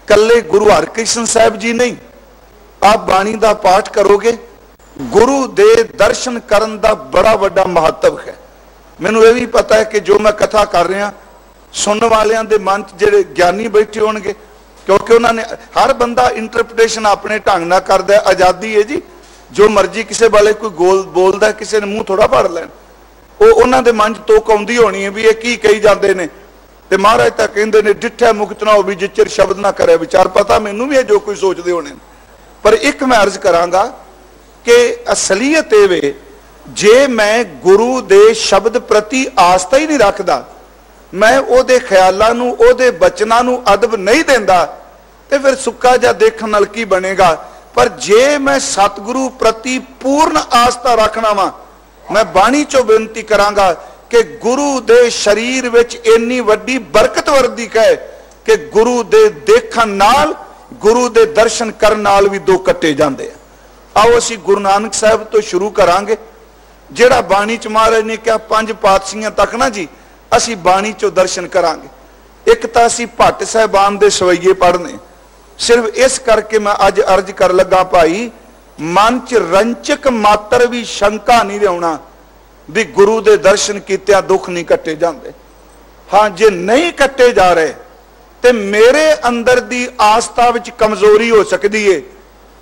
Speaker 1: कल्ले गुरु हरकृष्ण साहब जी नहीं, आप बाणी दा पाठ करोगे, गुरु दे दर्शन करन दा बड़ा बड़ा महत्व है। मैनूं यह भी पता है कि जो मैं कथा कर रहा, सुनने वालियां दे मन च जिहड़े ज्ञानी बैठे होणगे, क्योंकि उन्होंने हर बंदा इंटरप्रिटेशन अपने ढंग नाल करदा है। आज़ादी है जी, जो मर्जी किसी वाले कोई गोल बोलदा, किसी ने मूँह थोड़ा फड़ लैण। वो उन्हां दे मन च तोक आउंदी होनी है भी ये की कही जाते हैं। ते महाराज तां कहंदे ने डिठा मुक्त ना होवी जिचर शब्द ना करे विचार। पता मैनूं भी है जो कोई सोचते होने, पर एक मैं अर्ज करांगा कि असलीयत ये वे, जे मैं गुरु दे शब्द प्रति आस्था ही नहीं रखदा, मैं ओदे ख्यालां नूं ओदे बचनां नूं अदब नहीं देंदा, ते फिर सुक्का जा देखण नाल की बनेगा। पर जे मैं सतगुरु प्रति पूर्ण आस्था रखना वा, मैं बाणी चो बेनती करांगा कि गुरु दे शरीर विच इन्नी वड्डी बरकत वरदी है कि गुरु दे देखण नाल, गुरु दे दर्शन करन नाल भी दो कट्टे जांदे आ। आओ असीं गुरु नानक साहब तो शुरू करांगे। जिहड़ा बाणी च महाराज ने कहा पंज पातशाहियां तक ना जी, असीं बाणी चो दर्शन करांगे। एक तां असीं भट्ट साहिबान दे सवैये पढ़ने, सिर्फ इस करके मैं अज अर्ज कर लगा भाई, मन च रंचक मात्र भी शंका नहीं लियाउणा भी गुरु दे दर्शन कीतिया दुख नहीं कट्टे जाते। हाँ, जे नहीं कट्टे जा रहे तो मेरे अंदर दी आस्था विच कमजोरी हो सकती है,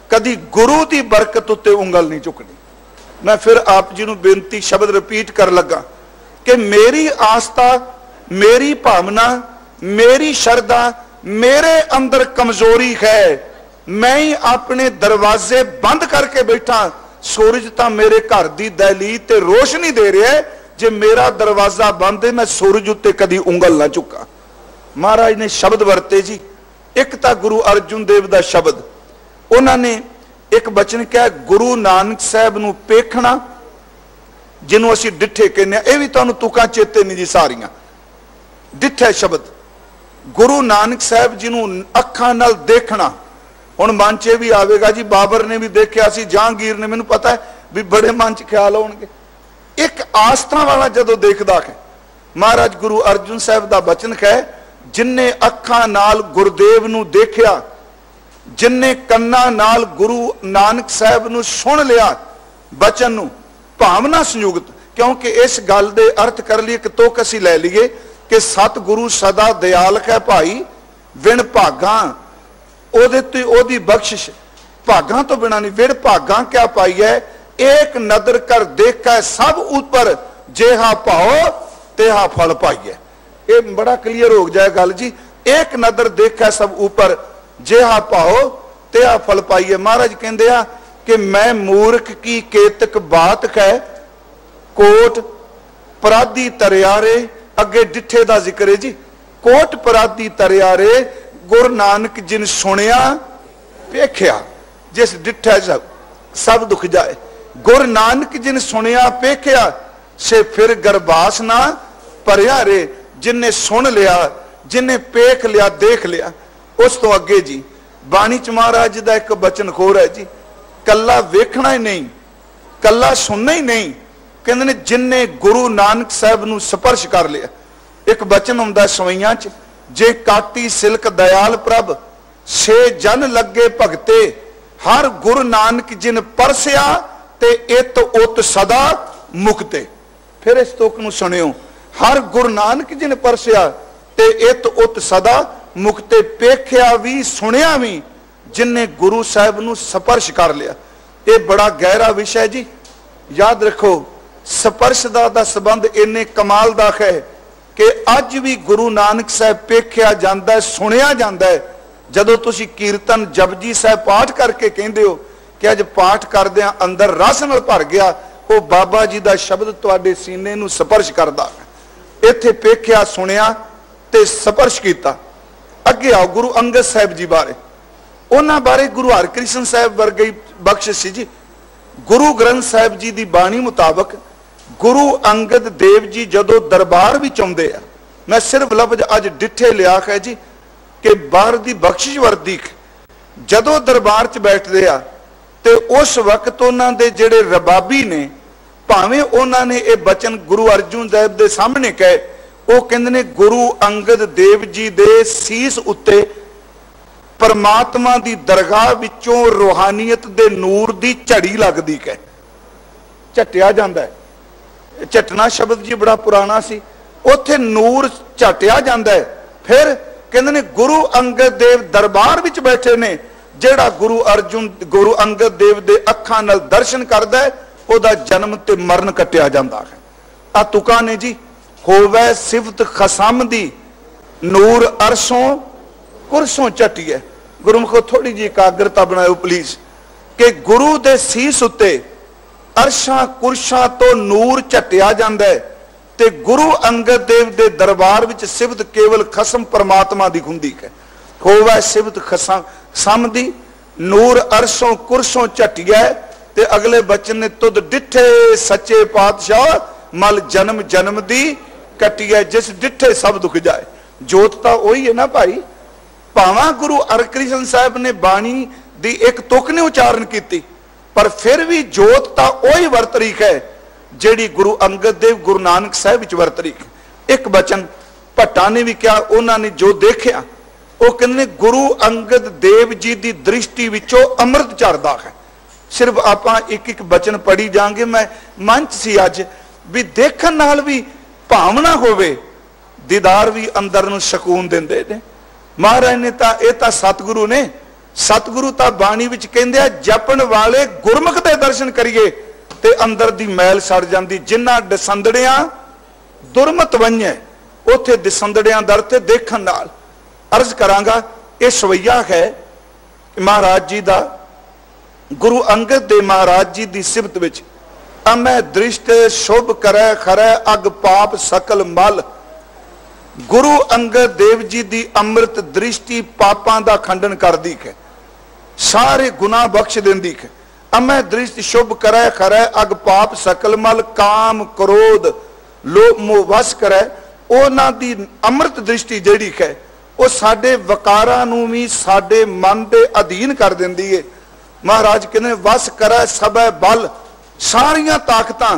Speaker 1: कदी गुरु की बरकत उत्ते उंगल नहीं चुकनी। मैं फिर आप जी नूं बेनती शब्द रिपीट कर लगा कि मेरी आस्था, मेरी भावना, मेरी श्रद्धा, मेरे अंदर कमजोरी है। मैं ही अपने दरवाजे बंद करके बैठा, सूरज तो मेरे घर की दहलीज ते रोशनी दे रहा है, जे मेरा दरवाजा बंद है मैं सूरज उत्ते कदी उंगल ना चुका। महाराज ने शब्द वरते जी, एक तो गुरु अर्जुन देव का शब्द, उन्होंने एक बचन कहा गुरु नानक साहब नूं पेखना, जिन्हों असीं डिठे कहने, यह भी तुहानूं तुकां चेते नहीं जी सारियां। डिठे शब्द गुरु नानक साहब जिन्हों अखां नाल देखना। हुण मन च भी आवेगा जी बाबर ने भी देखा सी, जहांगीर ने, मैनूं पता है भी बड़े मन च ख्याल आउणगे। एक आस्था वाला जदों देखदा है, महाराज गुरु अर्जुन साहब का बचन है, जिन्ने अखां नाल गुरुदेव नूं देखिया, जिन्ने कन्ना नाल गुरु नानक साहब नूं सुन लिया बचन नूं, भावना संयुक्त। क्योंकि इस गल दे अर्थ कर लिए कि तुक असीं लै लईए कि सतगुरु सदा दयाल है भाई, विण भागा ओदे ते ओदी बख्शिश, भागा तो बिना नहीं, विण भागा क्या पाई है, एक नदर कर देखा सब ऊपर, जेहा पाओ तेहा फल पाइए। ये बड़ा क्लीयर हो जाए गल जी। एक नदर देखा सब ऊपर, जेहा पाओ तेहा फल पाइए। महाराज कहते हैं कि मैं मूर्ख की केतक बात कह, कोट पराधी तरियारे। अगे डिठे का जिक्र है जी, कोट पराधी तरियारे गुरु नानक जिन सुनिया पेख्या। जिस डिठा सब दुख जाए, गुरु नानक जिन सुनिया पेख्या, से फिर गरबास ना भरिया रे। जिन्हें सुन लिया, जिन्हें पेख लिया, देख लिया। उस तो अगे जी बाणी च महाराज का एक बचन खोर है जी, कला वेखना ही नहीं, कला सुनना ही नहीं, कहते ने जिन्हें गुरु नानक साहब नूं स्पर्श कर लिया। एक बचन आउंदा सवैयां च, जे काटी सिल्क दयाल प्रभ, छे जन लगे भगते, हर गुरु नानक जिन परसिया, ते इत उत सदा मुक्ते। फिर इस तुक नूं सुनियो, हर गुरु नानक जिन परसिया, ते इत उत सदा मुक्ते। पेख्या भी सुनिया भी जिन्हें गुरु साहब नूं स्पर्श कर लिया। ये बड़ा गहरा विषय जी, याद रखो। स्पर्श दा संबंध इन्ने कमाल दा है कि अज भी गुरु नानक साहब पेख्या जाता है, सुनिया जाता है। जदों तुसी कीर्तन जपजी साहब पाठ करके कहते हो कि अज पाठ करदियां अंदर रस नाल भर गया, वो बाबा जी का शब्द तुहाडे सीने नूं स्पर्श करदा। इत्थे पेख्या, सुनिया ते स्पर्श किया। अगे आओ गुरु अंगद साहब जी बारे, उन्हां बारे गुरु हरकृष्ण साहब वर्गी बख्शिश सी जी। गुरु ग्रंथ साहब जी की बाणी मुताबक गुरु अंगद देव जी जदों दरबार विच आउंदे आ, मैं सिर्फ लफ्ज अज डिठे लिया है जी कि बाहर की बख्शिश वर्दी जदों दरबार च बैठते आ, ते उस वक्त उन्हां दे जिहड़े रबाबी ने, भावें उन्हां ने ये बचन गुरु अर्जुन देव के सामने कहे, वो कहते ने गुरु अंगद देव जी दे सीस उत्ते परमात्मा दी दरगाह विचों रूहानियत दे नूर दी झड़ी लगदी है, झटिया जांदा है। झटना शब्द जी बड़ा पुराना सी, उत्थे नूर झटिया जांदा है। फिर कहते ने गुरु अंगद देव दरबार विच बैठे ने, जेड़ा गुरु अंगद देव दे अखां नाल दर्शन करदा है, ओदा जन्म ते मरण कटिया जांदा है। आ तुका ने जी, होवे सिफत खसम दी नूर अरसों कुरसों झटिए। गुरुमुखो थोड़ी जी एकाग्रता बनाओ प्लीज, कि गुरु दे सीस उत्ते अरशां कुरशां तो नूर झटिया जांदा है, ते गुरु अंगद देव दे दरबार विच सिफत केवल खसम परमात्मा दी हुंदी है। होवे सिफत खसम दी नूर अरसों कुरसों झटिया। ते अगले बचन ने तुद डिठे सच्चे पातशाह, मल जन्म जन्म दी कटिया। जिस डिठे सब दुख जाए। जोत तो वही है ना भाई, भावा गुरु हरकृष्ण साहब ने बाणी दी एक तुक ने उचारण की, पर फिर भी जोत तो वही वरत रही है जेड़ी गुरु अंगद देव गुरु नानक साहब विच वरत रही है। एक बचन भट्टा ने भी क्या, उन्होंने जो देखा वो कहते गुरु अंगद देव जी की दृष्टि विचों अमृत झरदा है। सिर्फ आप एक एक बचन पढ़ी जाएंगे। मैं मंच सी अज भी देखण नाल भी भावना होवे, दीदार भी अंदर नूं सकून दिंदे ने। महाराज ने तां सतगुरु ने, सतगुरु तां बाणी विच कहंदे आ, जपण वाले गुरमुख दे दर्शन करिए ते अंदर दी मैल सड़ जांदी। जिन्ना दसंदड़ियां दुरमत वंझे, उथे दसंदड़ियां दर ते देखण नाल। अर्ज करांगा, ये सवैया है महाराज जी दा, गुरु अंगद देव महाराज जी दी सिफत विच, अमै दृष्ट शुभ करे खरै अग पाप सकल मल। गुरु अंगद देव जी दी अमृत दृष्टि पापां दा खंडन करदी है, सारे गुनाह बख्श देंदी है। अमै दृष्ट शुभ करे खरै अग पाप सकल मल। काम क्रोध लोभ मोह वस करे, उन्हां दी अमृत दृष्टि जिहड़ी है वो साडे वकारां नूं भी साडे मन दे अधीन कर दिंदी है। महाराज कहते वस करे सबे बल, सारियां ताकतां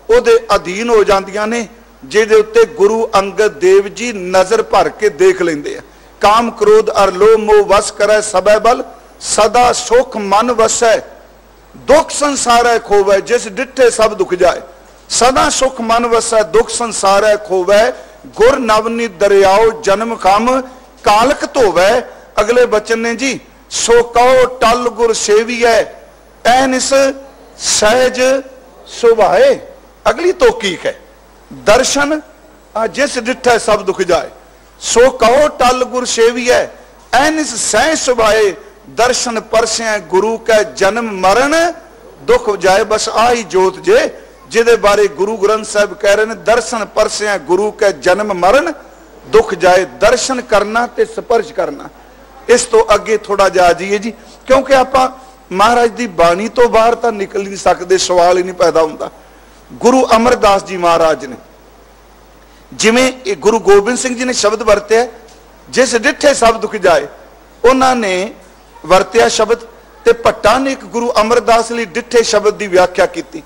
Speaker 1: उहदे अधीन हो जांदियां ने, जिहदे उत्ते गुरु अंगद देव जी नजर भर के देख लेंदे आ। काम क्रोध अर लोभ मोह वस करे सबे बल, सदा सुख मन वसै दुख संसारै खोवै। जिस डिठे सब दुख जाए, सदा सुख मन वसै दुख संसारै खोवै। गुर नवनी दरियाओ जन्म खम कालक धोवै। अगले बचन ने जी, सो कहो टल गुर सेवियै ऐनिस सहज सुभाए। अगली तो की है, दर्शन जिस डिठे सब दुख जाए। सो कहो टल गुर सेवियै ऐनिस सह सुभाए दर्शन परसिया गुरु कै जन्म मरण दुख जाए। बस आई जोत जे जिदे बारे गुरु ग्रंथ साहब कह रहे हैं दर्शन परसिया गुरु कै जन्म मरण दुख जाए। दर्शन करना ते स्पर्श करना। इस तो अगे थोड़ा जा जाइए जी, क्योंकि आप महाराज की बाणी तो बाहर तो निकल नहीं सकते, सवाल ही नहीं पैदा होता। गुरु अमरदास जी महाराज ने जिमें गुरु गोबिंद सिंह जी ने शब्द वरत्या जिस डिठे सब दुख जाए, उन्होंने वरत्या शब्द ते भट्टा ने एक गुरु अमरदास लिए डिठे शब्द की व्याख्या की।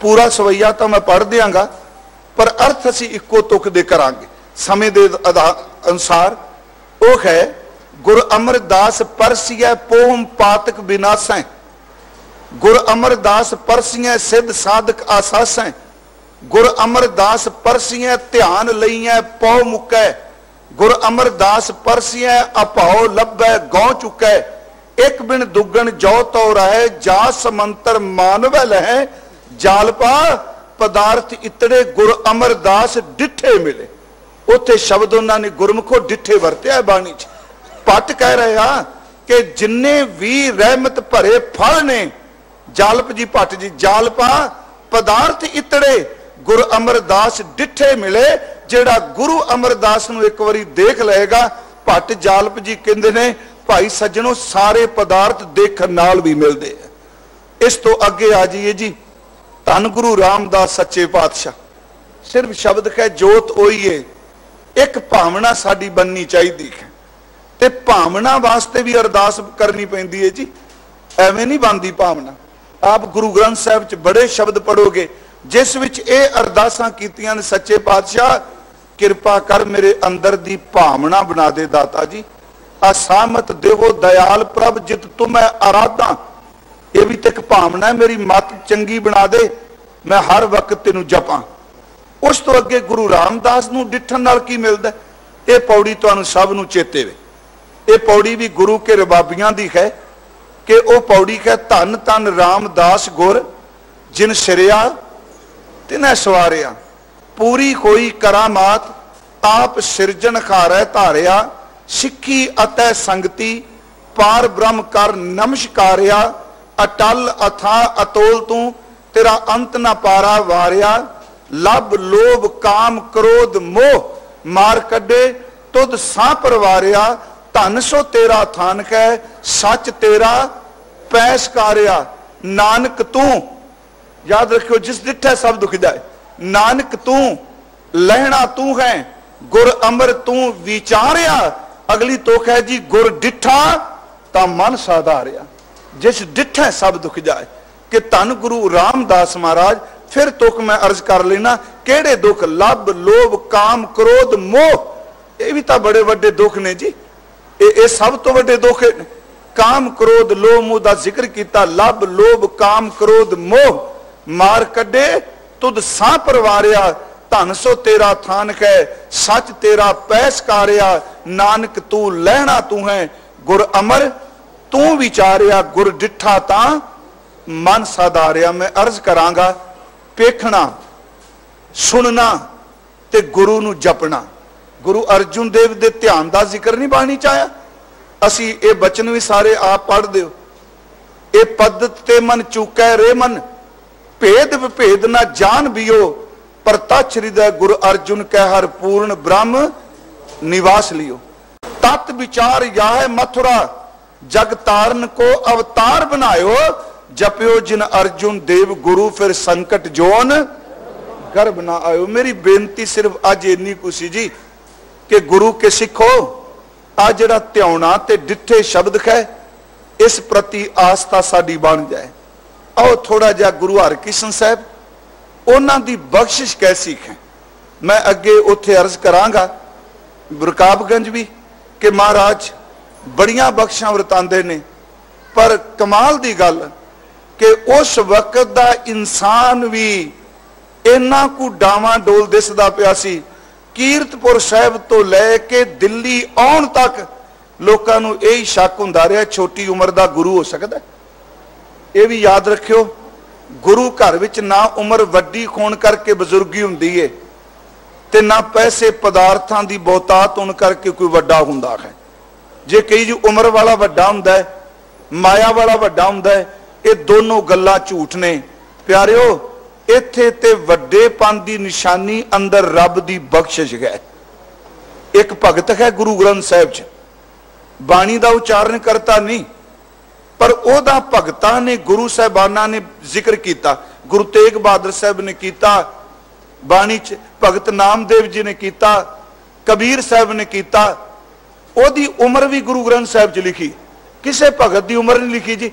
Speaker 1: पूरा सवैया तो मैं पढ़ देंगा पर अर्थ असी इको तुक दे करांगे समय के अनुसार। वो है गुरु अमरदास परसिया पोम पातक विनाशै, गुरु अमरदास परसिया सिद्ध साधक आसासै, गुरु अमरदास परसिया ध्यान लईयै पौ मुकै, गुरु अमरदास परसिया अभाओ लभै गौ चुकै, एक बिन दुगन जो तो रहे जा समंतर मानवै लहै, जालपा पदार्थ इतड़े गुरु अमरदास डिठे मिले। उत्थे शब्द उन्होंने गुरमुखो डिठे वरत्या बाणी च। पट कह रहा कि जिन्ने भी रहमत भरे फल ने, जालप जी भट्ट जी, जालपा पदार्थ इतड़े गुरु अमरदास डिठे मिले। जेड़ा गुरु अमरदास नूं एक बारी देख लेगा, भट्ट जालप जी कहंदे ने भाई सज्जनों सारे पदार्थ देखण नाल भी मिलदे हैं। इस तो अगे आ जाइए जी, धन गुरु रामदास सच्चे पातशाह सिर्फ शब्द कह जोत ओही है, एक भावना साडी बननी चाहिए है ते भावना वास्ते भी अरदास करनी पैंदी है जी, एवें नहीं बनती भावना। आप गुरु ग्रंथ साहब च बड़े शब्द पढ़ोगे जिस विच ये अरदासां कीतियां ने, सच्चे पातशाह किरपा कर मेरे अंदर दी भावना बना दे दाता जी, असामत देवो दयाल प्रभ जित तुम्हें आराधा, ये भी तो एक भावना है, मेरी मत चंगी बना दे मैं हर वक्त तेनू जपां। उस तो अगे गुरु रामदास नूं डिठण नाल की मिलदा, ये पौड़ी तुहानूं सब नूं चेते वे। ये पौड़ी भी गुरु के रबाबियां दी है कि वह पौड़ी है धन धन रामदास गुर जिन सिरिया तिन्हें सवारिया, पूरी होई करामात आप सिरजन खारै धारिया, सिक्खी अतै संगति पार ब्रह्म कर नमस्कारिया, अटल अथा अतोल तू तेरा अंत न पारा वारिया, लब लोभ काम क्रोध मोह मार कड्डे तुद सा परवारिया, धन सो तेरा थान कै सच तेरा पैसकारिया, नानक तू, याद रखियो जिस डिठे सब दुख जाए, नानक तू लहना तू है गुर अमर तू विचारिया। अगली तोख है जी गुर डिठा ता मन साधारिया, जिस डिठे सब दुख जाए कि धन गुरु रामदास महाराज। फिर तुक मैं अर्ज कर लेना केड़े दुख, लब लोभ काम क्रोध मोह, ये भी तो बड़े वड्डे दुख ने जी, ये सब तो वड्डे दुख है। काम क्रोध लोभ मोह का जिक्र किया, लब लोभ काम क्रोध मोह मार कड्डे तुद सा परवारिया, धन सो तेरा थान कै सच तेरा पैसकारिया, नानक तू लहना तू है गुर अमर तू विचारिया, गुर डिठा ता मन साधारिया। मैं अर्ज करांगा पेखना सुनना ते गुरु नू जपना। गुरु अर्जुन देव दे ध्यान का जिक्र नहीं बाणी चाया, असी ये बचन भी सारे आप पढ़ दिओ। ये पद्धत ते मन चूकै रे मन, भेद विभेद ना जान बियो, प्रतक्ष हृदय गुरु अर्जुन कह हर पूर्ण ब्रह्म निवास लियो। तत् विचार याह मथुरा जग तारन को अवतार बनायो, जपियो जिन अर्जुन देव गुरु फिर संकट जोन गर्भ ना आयो। मेरी बेनती सिर्फ अज इन्नी कुछ जी कि गुरु के सिखो आ जिहड़ा ध्याना ते डिठे शब्द है इस प्रति आस्था साडी बन जाए। आओ थोड़ा जा गुरु हरकृष्ण साहब उन्हां दी बख्शिश कैसी है, मैं अगे उत्थे अर्ज करांगा रकाबगंज भी कि महाराज बड़ियां बख्शां वरतांदे ने, पर कमाल दी गल कि उस वक्त दा इंसान भी इन्ना कु डावां डोल दिसदा पिया सी। कीरतपुर साहब तो लैके दिल्ली आउण तक लोकां नूं यही शक हुंदा रहा छोटी उम्र दा गुरु हो सकदा। ये भी याद रखियो गुरु घर विच ना उम्र वड्डी होण करके बजुर्गी हुंदी है, ते ना पैसे पदार्थां की बहुतात होने करके कोई वड्डा हुंदा है। जे कई जी उम्र वाला वड्डा हुंदा है, माया वाला वड्डा हुंदा है, ये दोनों गल्लां झूठ ने प्यारिओ। इत्थे ते वड्डेपन की निशानी अंदर रब की बख्शिश है। एक भगत है गुरु ग्रंथ साहिब च, बाणी का उच्चारण करता नहीं, पर ओदा भगतां ने गुरु साहिबाना ने जिक्र किया। गुरु तेग बहादुर साहब ने किया, बाणी च भगत नामदेव जी ने किया, कबीर साहब ने किया। ओदी उम्र भी गुरु ग्रंथ साहब च लिखी, किसी भगत की उम्र नहीं लिखी जी।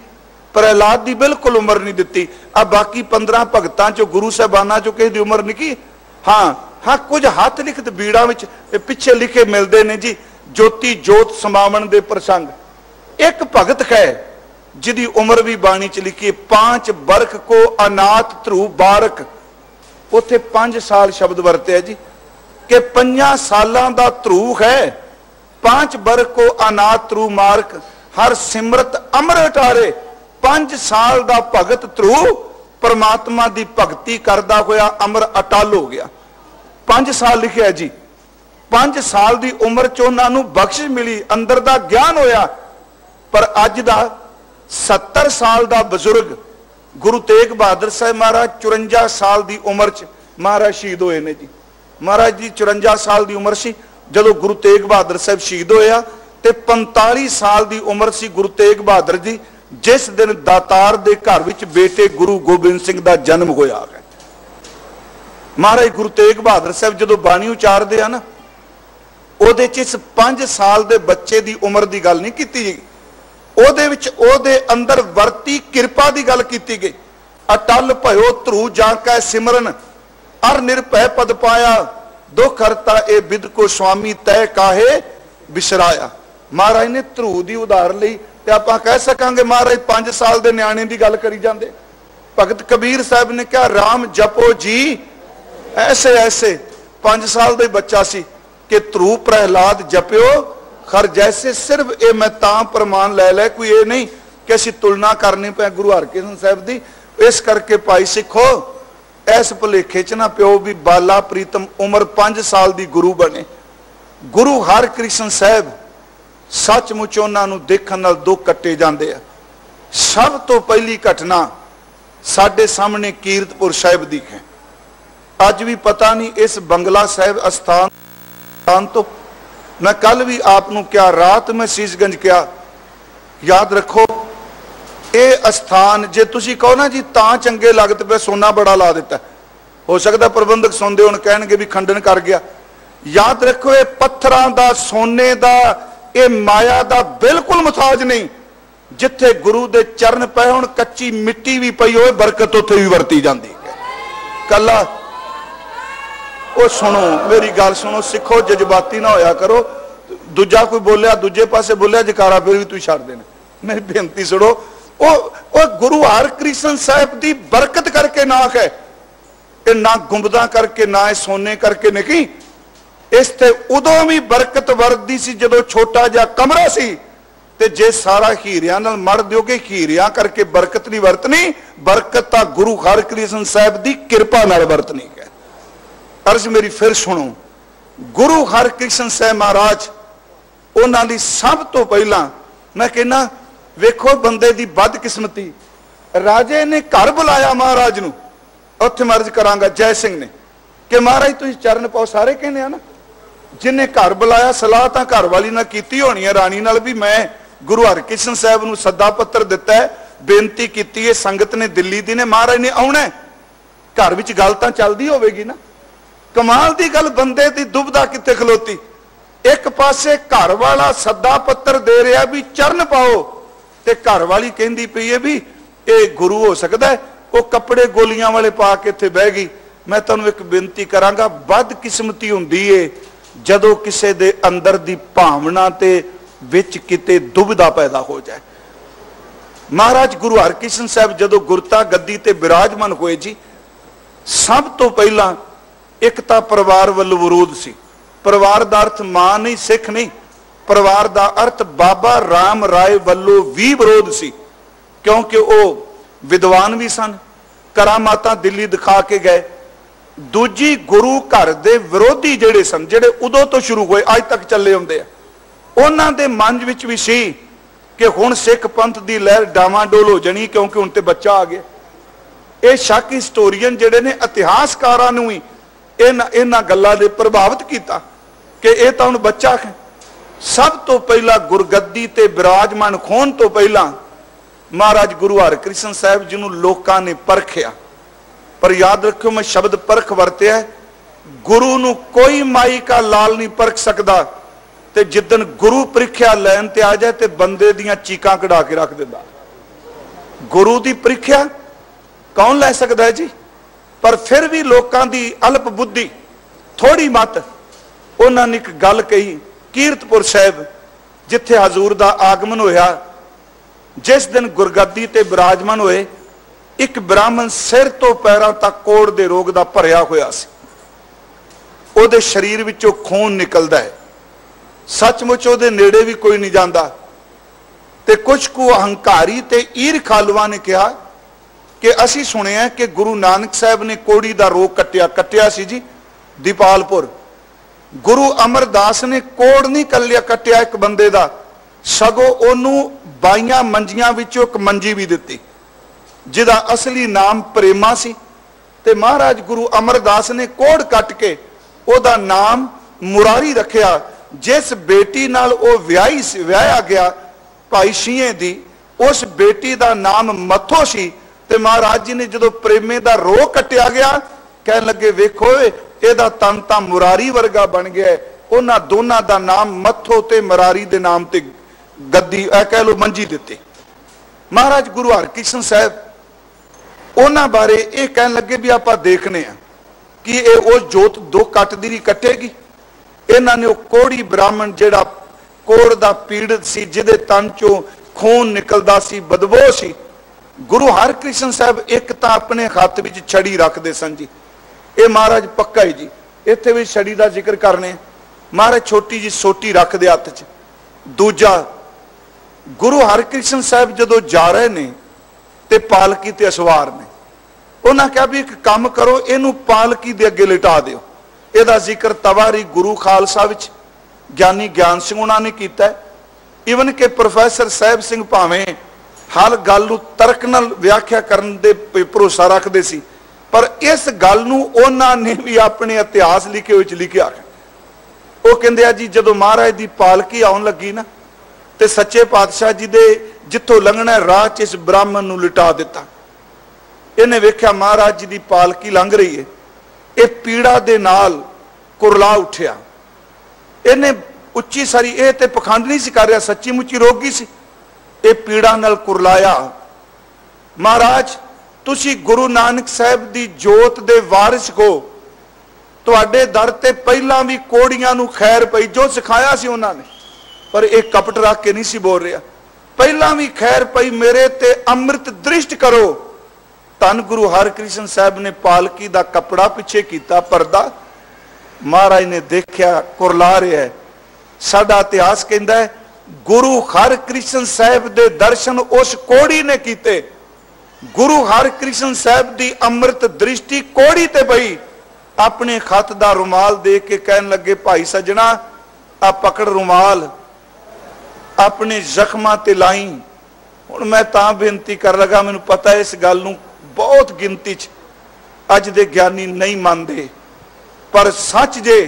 Speaker 1: प्रहलाद की बिल्कुल उम्र नहीं दिती। अब बाकी 15 भगतां चो गुरु साहबाना चो किसी की उम्र नहीं की। हाँ हाँ, कुछ हथ लिखत बीड़ा विच पिछे लिखे मिलते हैं जी, ज्योति जोत समावन दे प्रसंग। एक भगत है जिदी उम्र भी बाणी च लिखी, 5 बरख को अनाथ ध्रुव बारक। उथे 5 साल शब्द वरते जी कि 5 सालों का ध्रुव है, 5 बरख को अनाथ ध्रुव मार्क, हर सिमरत अमृत हारे। 5 साल का भगत ध्रुव परमात्मा की भगती करता होया अमर अटल हो गया। 5 साल लिखिया जी। 5 साल की उम्र च उन्होंने बख्शिश मिली, अंदर का ज्ञान होया। पर अज का 70 साल का बजुर्ग गुरु तेग बहादुर साहब महाराज 54 साल की उम्र च महाराज शहीद होए ने जी। महाराज जी 54 साल की उम्र सी जदों गुरु तेग बहादुर साहब शहीद होया, ते 45 साल की उम्र सी गुरु तेग बहादुर जी जिस दिन दातार दे घर विच बेटे गुरु गोबिंद सिंह का जन्म होया है। महाराज गुरु तेग बहादुर साहब जदों बाणी उचारदे आ ना, ओदे च इस 5 साल के बच्चे की उम्र की गल नहीं कीती गई, ओदे विच ओदे अंदर वरती किरपा की गल कीती गई। अटल भयो ध्रुव जांकै सिमरन, अर निरभय पद पाया, दुख हरता ए बिद को स्वामी तय काहे बिसराया। महाराज ने ध्रुव की उदाहरण ली ते आपां कह सकांगे महाराज 5 साल के न्याणे की गल करी जांदे। भगत कबीर साहब ने कहा राम जपो जी ऐसे ऐसे। 5 साल का बच्चा सी कि ध्रुव प्रहलाद जपियो खर जैसे। सिर्फ ये मैं तां प्रमाण लै लै, कोई ये नहीं कि असीं तुलना करनी पे गुरु हरकृष्ण साहब की। इस करके भाई सिखो इस भुलेखे च ना प्यो भी बाला प्रीतम उम्र 5 साल की गुरु बने। गुरु हरकृष्ण साहब सचमुच उन्होंने देखने नाल दुख कट्टे जाते हैं। सब तो पहली घटना साडे सामने कीरतपुर साहिब दी है। अज भी पता नहीं इस बंगला साहिब अस्थान तो मैं कल भी आपनों क्या रात मैं सीसगंज क्या याद रखो ये अस्थान जे तुसी कहो ना जी तां चंगे लगते पे सोना बड़ा ला दिता। हो सकता प्रबंधक सुनते होण कहणगे भी खंडन कर गया। याद रखो ये पत्थरां दा सोने दा ये माया दा बिल्कुल मुताज नहीं। जिथे गुरु दे चरण पे हुण कच्ची मिट्टी भी पई होए बरकत उत्थे भी वरती जांदी है। कला ओ सुनो मेरी गल सुनो सिखो जज्बाती ना होया करो। दूजा कोई बोलिया दूजे पासे बोलिया जकारा फिर भी तू छड़ देना। मेरी बेनती सुनो ओ गुरु हरकृष्ण साहब की बरकत करके ना है ये ना गुंबदा करके ना सोने करके नहीं। इस ते उदों भी बरकत वरदी सी जदों छोटा जा कमरा सी ते जे सारा हीरियां नाल मर दोगे हीरियां करके बरकत नहीं वरतनी। बरकत तां गुरु हरकृष्ण साहब की किरपा नाल वरतनी है। अर्ज मेरी फिर सुनो गुरु हरकृष्ण साहब महाराज उन्होंने सब तो पहला मैं कहना वेखो बंदे की बदकिस्मती। राजे ने घर बुलाया महाराज नूं उत्थे मर्ज करांगा जय सिंह ने कि महाराज तुसीं चरण पाओ। सारे कहने आ ना जिन्हें घर बुलाया सलाह तां घर वाली नाल कीती होनी है राणी नाल भी मैं गुरु हरकृष्ण साहब नूं सद्दा पत्र दिता है बेनती कीती है संगत ने दिल्ली दी ने महाराज ने आउणा है। घर विच गल तां चलदी होवेगी ना। कमाल दी गल बंदे दी दुबदा कित्थे खलोती। एक पासे घर वाला सद्दा पत्र दे रहा भी चरण पाओ ते घर वाली कहती पई है भी ये गुरु हो सकता है। वो कपड़े गोलियां वाले पा के इत्थे बह गई। मैं तुहानूं एक बेनती करांगा बदकिस्मती हुंदी है जदों किसे दे अंदर दी भावना ते विच किते दुविधा पैदा हो जाए। महाराज गुरु हरकृष्ण साहब जदों गुरता गद्दी ते विराजमान होए जी सब तो पहला एक तां परिवार वल्लों विरोध सी। परिवार दा अर्थ मां नहीं सिख नहीं, परिवार दा अर्थ बाबा राम राय वल्लों भी विरोध सी क्योंकि वो विद्वान भी सन। करामातां दिल्ली दिखा के गए दूजी गुरु घर दे विरोधी जिहड़े सन, जिहड़े उदों तो शुरू होए अज तक चले आउंदे आ, उन्हां दे मन विच भी सी कि हुण सिख पंथ दी लहर डावाडोल हो जानी, क्योंकि हुण ते बच्चा आ गया। ये शक हिस्टोरीयन जिहड़े ने इतिहासकारां नूं ही इन्हां गल्लां दे प्रभावित कीता कि यह तां हुण बच्चा है। सब तो पहला गुरगद्दी ते विराजमान होण तो पहला महाराज गुरु हरकृष्ण साहब जी नूं लोकां ने परखिया। पर याद रखियो, मैं शब्द परख वरतिया, गुरु नूं कोई माई का लाल नहीं परख सकता। ते जिदन गुरु परीक्षा लैन ते आ जाए ते बंदे दियां चीकां कढ़ा के रख दिंदा। गुरु दी परीक्षा कौन लै सकता है जी? पर फिर भी लोकां दी अल्प बुद्धि थोड़ी मत, उन्हां ने एक गल कही, कीरतपुर साहिब जिथे हजूर दा आगमन होया, जिस दिन गुरगद्दी ते विराजमान होए, एक ब्राह्मण सिर तो पैरों तक कोड़ दे रोग दा भरिया होया सी। उहदे शरीर विचों खून निकलदा है, सचमुच उहदे नेड़े भी कोई नहीं जाता। ते कुछ को अहंकारी ते ईरखालुआं ने कहा कि असी सुनिया कि गुरु नानक साहब ने कोड़ी दा रोग कट्टिया सी जी दीपालपुर। गुरु अमरदास ने कोड़ नहीं कट्टिया एक बंदे दा, सगों ओनू 22 मंजियां विचों एक मंजी भी दिती, जिदा असली नाम प्रेमा सी। ते महाराज गुरु अमरदास ने कोड़ कट के ओदा नाम मुरारी रखिया। जिस बेटी नाल ओ व्याया गया भाई शीए दी, उस बेटी दा नाम मथो सी। ते महाराज जी ने जदों प्रेमे दा रोग कटिया गया, कह लगे वेखो एदा तन तां मुरारी वर्गा बन गया। उन्हां दोनां दा नाम मथो ते मुरारी दे नाम ते गद्दी कह लो मंजी दिती। महाराज गुरु हरकृष्ण साहब उन्हां बारे ये कहन लगे भी आपां देखने आ कि ये उस जोत दो कटदी नहीं कटेगी। इन्हां ने कोड़ी ब्राह्मण जिहड़ा कोड़ दा पीड़ित सी, जिहदे तन चों खून निकलदा सी, बदबू सी, गुरु हरकृष्ण साहब एक तां अपने हत्थ विच छड़ी रखदे सन जी। ये महाराज पक्का है जी, इत्थे भी छड़ी दा जिक्र करने। महाराज छोटी जी सोटी रखदे हत्थ च। दूजा, गुरु हरकृष्ण साहब जदों जा रहे ने ते पालकी ते असवार ने, उन्हां कहा भी एक काम करो, इनू पालकी दे अगे लिटा दिओ। इहदा जिक्र तवारी गुरु खालसा विच ज्ञानी ज्ञान सिंह उन्हां ने कीता। ईवन के प्रोफैसर साहिब सिंह भावें हर गल नूं तर्क नाल व्याख्या करन दे भरोसा रखदे सी, पर इस गल नूं उन्हां ने भी अपने इतिहास लिखे विच लिखिया। वो कहंदे आ जी जदों महाराज दी पालकी आउण लगी ना, ते सच्चे पातशाह जी दे जिथों लंघना राह च इस ब्राह्मण नूं लिटा दिता। इन्हें वेख्या महाराज जी दी पालकी लंघ रही है, ये पीड़ा दे नाल कुरला उठिया। इन्हें उच्ची सारी ये ते पखंड नहीं सी कर रहा, सच्ची मुच्ची रोगी सी। ये पीड़ा नाल कुरलाया, महाराज तुसी गुरु नानक साहब दी जोत दे वारिस हो, तुहाडे दर ते पहला भी कोड़ियां नूं खैर पई, जो सिखाया सी उन्होंने। पर एक कपट रख के नहीं सी बोल रहा, पहला भी खैर पई, मेरे ते अमृत दृष्ट करो। धन गुरु हरकृष्ण साहब ने पालकी दा कपड़ा पिछे कीता पर्दा, महाराज ने देखा कुरला रहा है। साडा इतिहास कहता है गुरु हरकृष्ण साहब दे दर्शन उस कोड़ी ने कीते। गुरु हरकृष्ण साहब दी अमृत दृष्टि कोड़ी ते पई। अपने खत दा रुमाल दे के कहन लगे, भाई सजना आ पकड़ रुमाल, अपने जख्मां ते लाई। हुण मैं तां बेनती कर लगा, मैनूं पता है इस गल नूं बहुत गिनती च अज दे ज्ञानी नहीं मानते, पर सच जे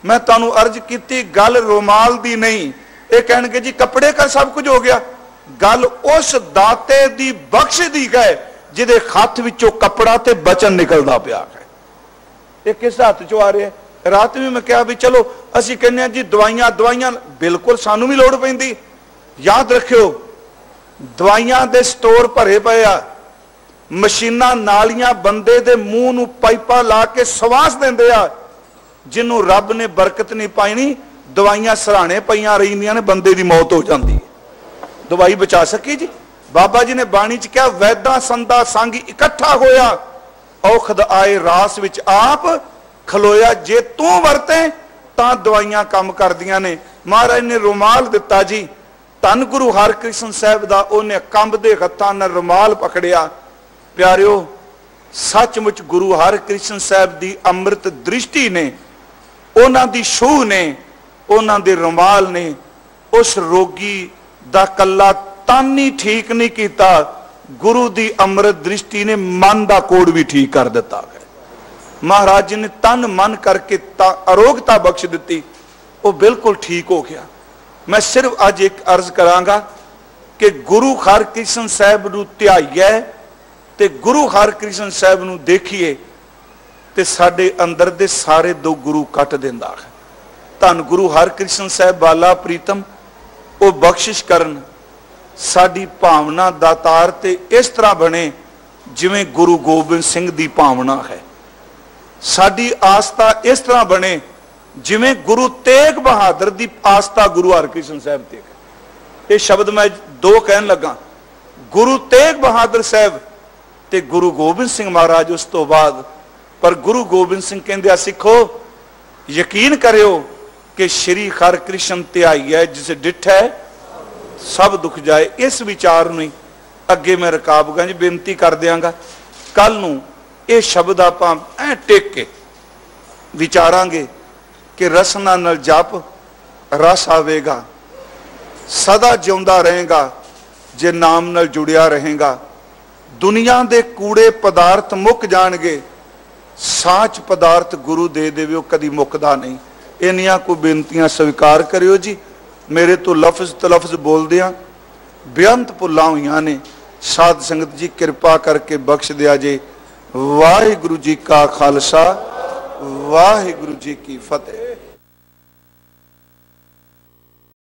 Speaker 1: मैं तुहानूं अर्ज कीती गल रुमाल दी नहीं। ये कहणगे जी कपड़े का सब कुछ हो गया, गल उस दाते दी बख्श दी गए जिहदे हत्थ विचों कपड़ा ते बचन निकलदा पिया है। ये किस हत्थ चों आ रहा है? रात भी मैं कहा भी चलो असीं कहने जी दवाइयां बिल्कुल सानू भी लोड़ पैंदी। याद रखियो दवाइयां दे स्टोर भरे पे आ, मशीनां नालियां बंदे दे मूंह नूं पाइपां ला के सवास देंदे आ। जिन्हों रब ने बरकत नहीं पाईनी, दवाइयां सराहने पईयां रहिंदियां ने, बंदे दी मौत हो जाती है। दवाई बचा सकी जी? बाबा जी ने बाणी च कहा वैदा संदा संग इकट्ठा होया, औखद आए रास विच आप खलोया। जे तू वरते तां दवाइयां काम करदियां ने। महाराज ने रुमाल दिता जी, धन गुरु हरकृष्ण साहब दा, उन्हें कंबदे हत्थां नाल रुमाल पकड़िया। प्यारिओ सचमुच गुरु हरकृष्ण साहब की अमृत दृष्टि ने, उन्हां दी छूह ने, उन्हां दे रुमाल ने उस रोगी दा कला तन ही ठीक नहीं किया, गुरु दी अमृत दृष्टि ने मन का कोड भी ठीक कर दिता है। महाराज जी ने तन मन करके अरोगता बख्श दी, वो बिल्कुल ठीक हो गया। मैं सिर्फ अज एक अर्ज करांगा कि गुरु हरकृष्ण साहब नूं ध्याईए ते गुरु हरकृष्ण साहब नूं देखिए ते साडे अंदर दे सारे दो गुरु कट दिंदा है। धन गुरु हरकृष्ण साहब बाला प्रीतम वो बख्शिश करन, साडी भावना दातार ते इस तरह बने जिवें गुरु गोबिंद सिंह दी भावना है। साडी आस्था इस तरह बने जिवें गुरु तेग बहादुर दी आस्था गुरु हरकृष्ण साहब ते है। ये शब्द मैं दो कहन लगा, गुरु तेग बहादुर साहब ते गुरु गोबिंद सिंह महाराज उस तो बाद। पर गुरु गोबिंद सिंह कहंदे सिखो यकीन करियो कि श्री हरकृष्ण ध्याई है जिसे डिठा है सब दुख जाए। इस विचार नहीं अगे मैं रकाबगंज बेनती कर दियांगा, कल नूं ये शब्द आपां ऐ टेक के विचारांगे कि रसना नाल जप रस आवेगा, सदा जिउंदा रहेगा जे नाम नाल जुड़िया रहेगा। दुनिया दे कूड़े पदार्थ मुक जाणगे, साच पदार्थ गुरु दे देवे कदी मुकदा नहीं। इन्नियां को बेनतियां स्वीकार करियो जी। मेरे तो लफ्ज तलफ्ज बोल दिया बेअंत भुलां होईयां ने, साध संगत जी कृपा करके बख्श दिया जे। वाहिगुरु जी का खालसा, वाहिगुरु जी की फतेह।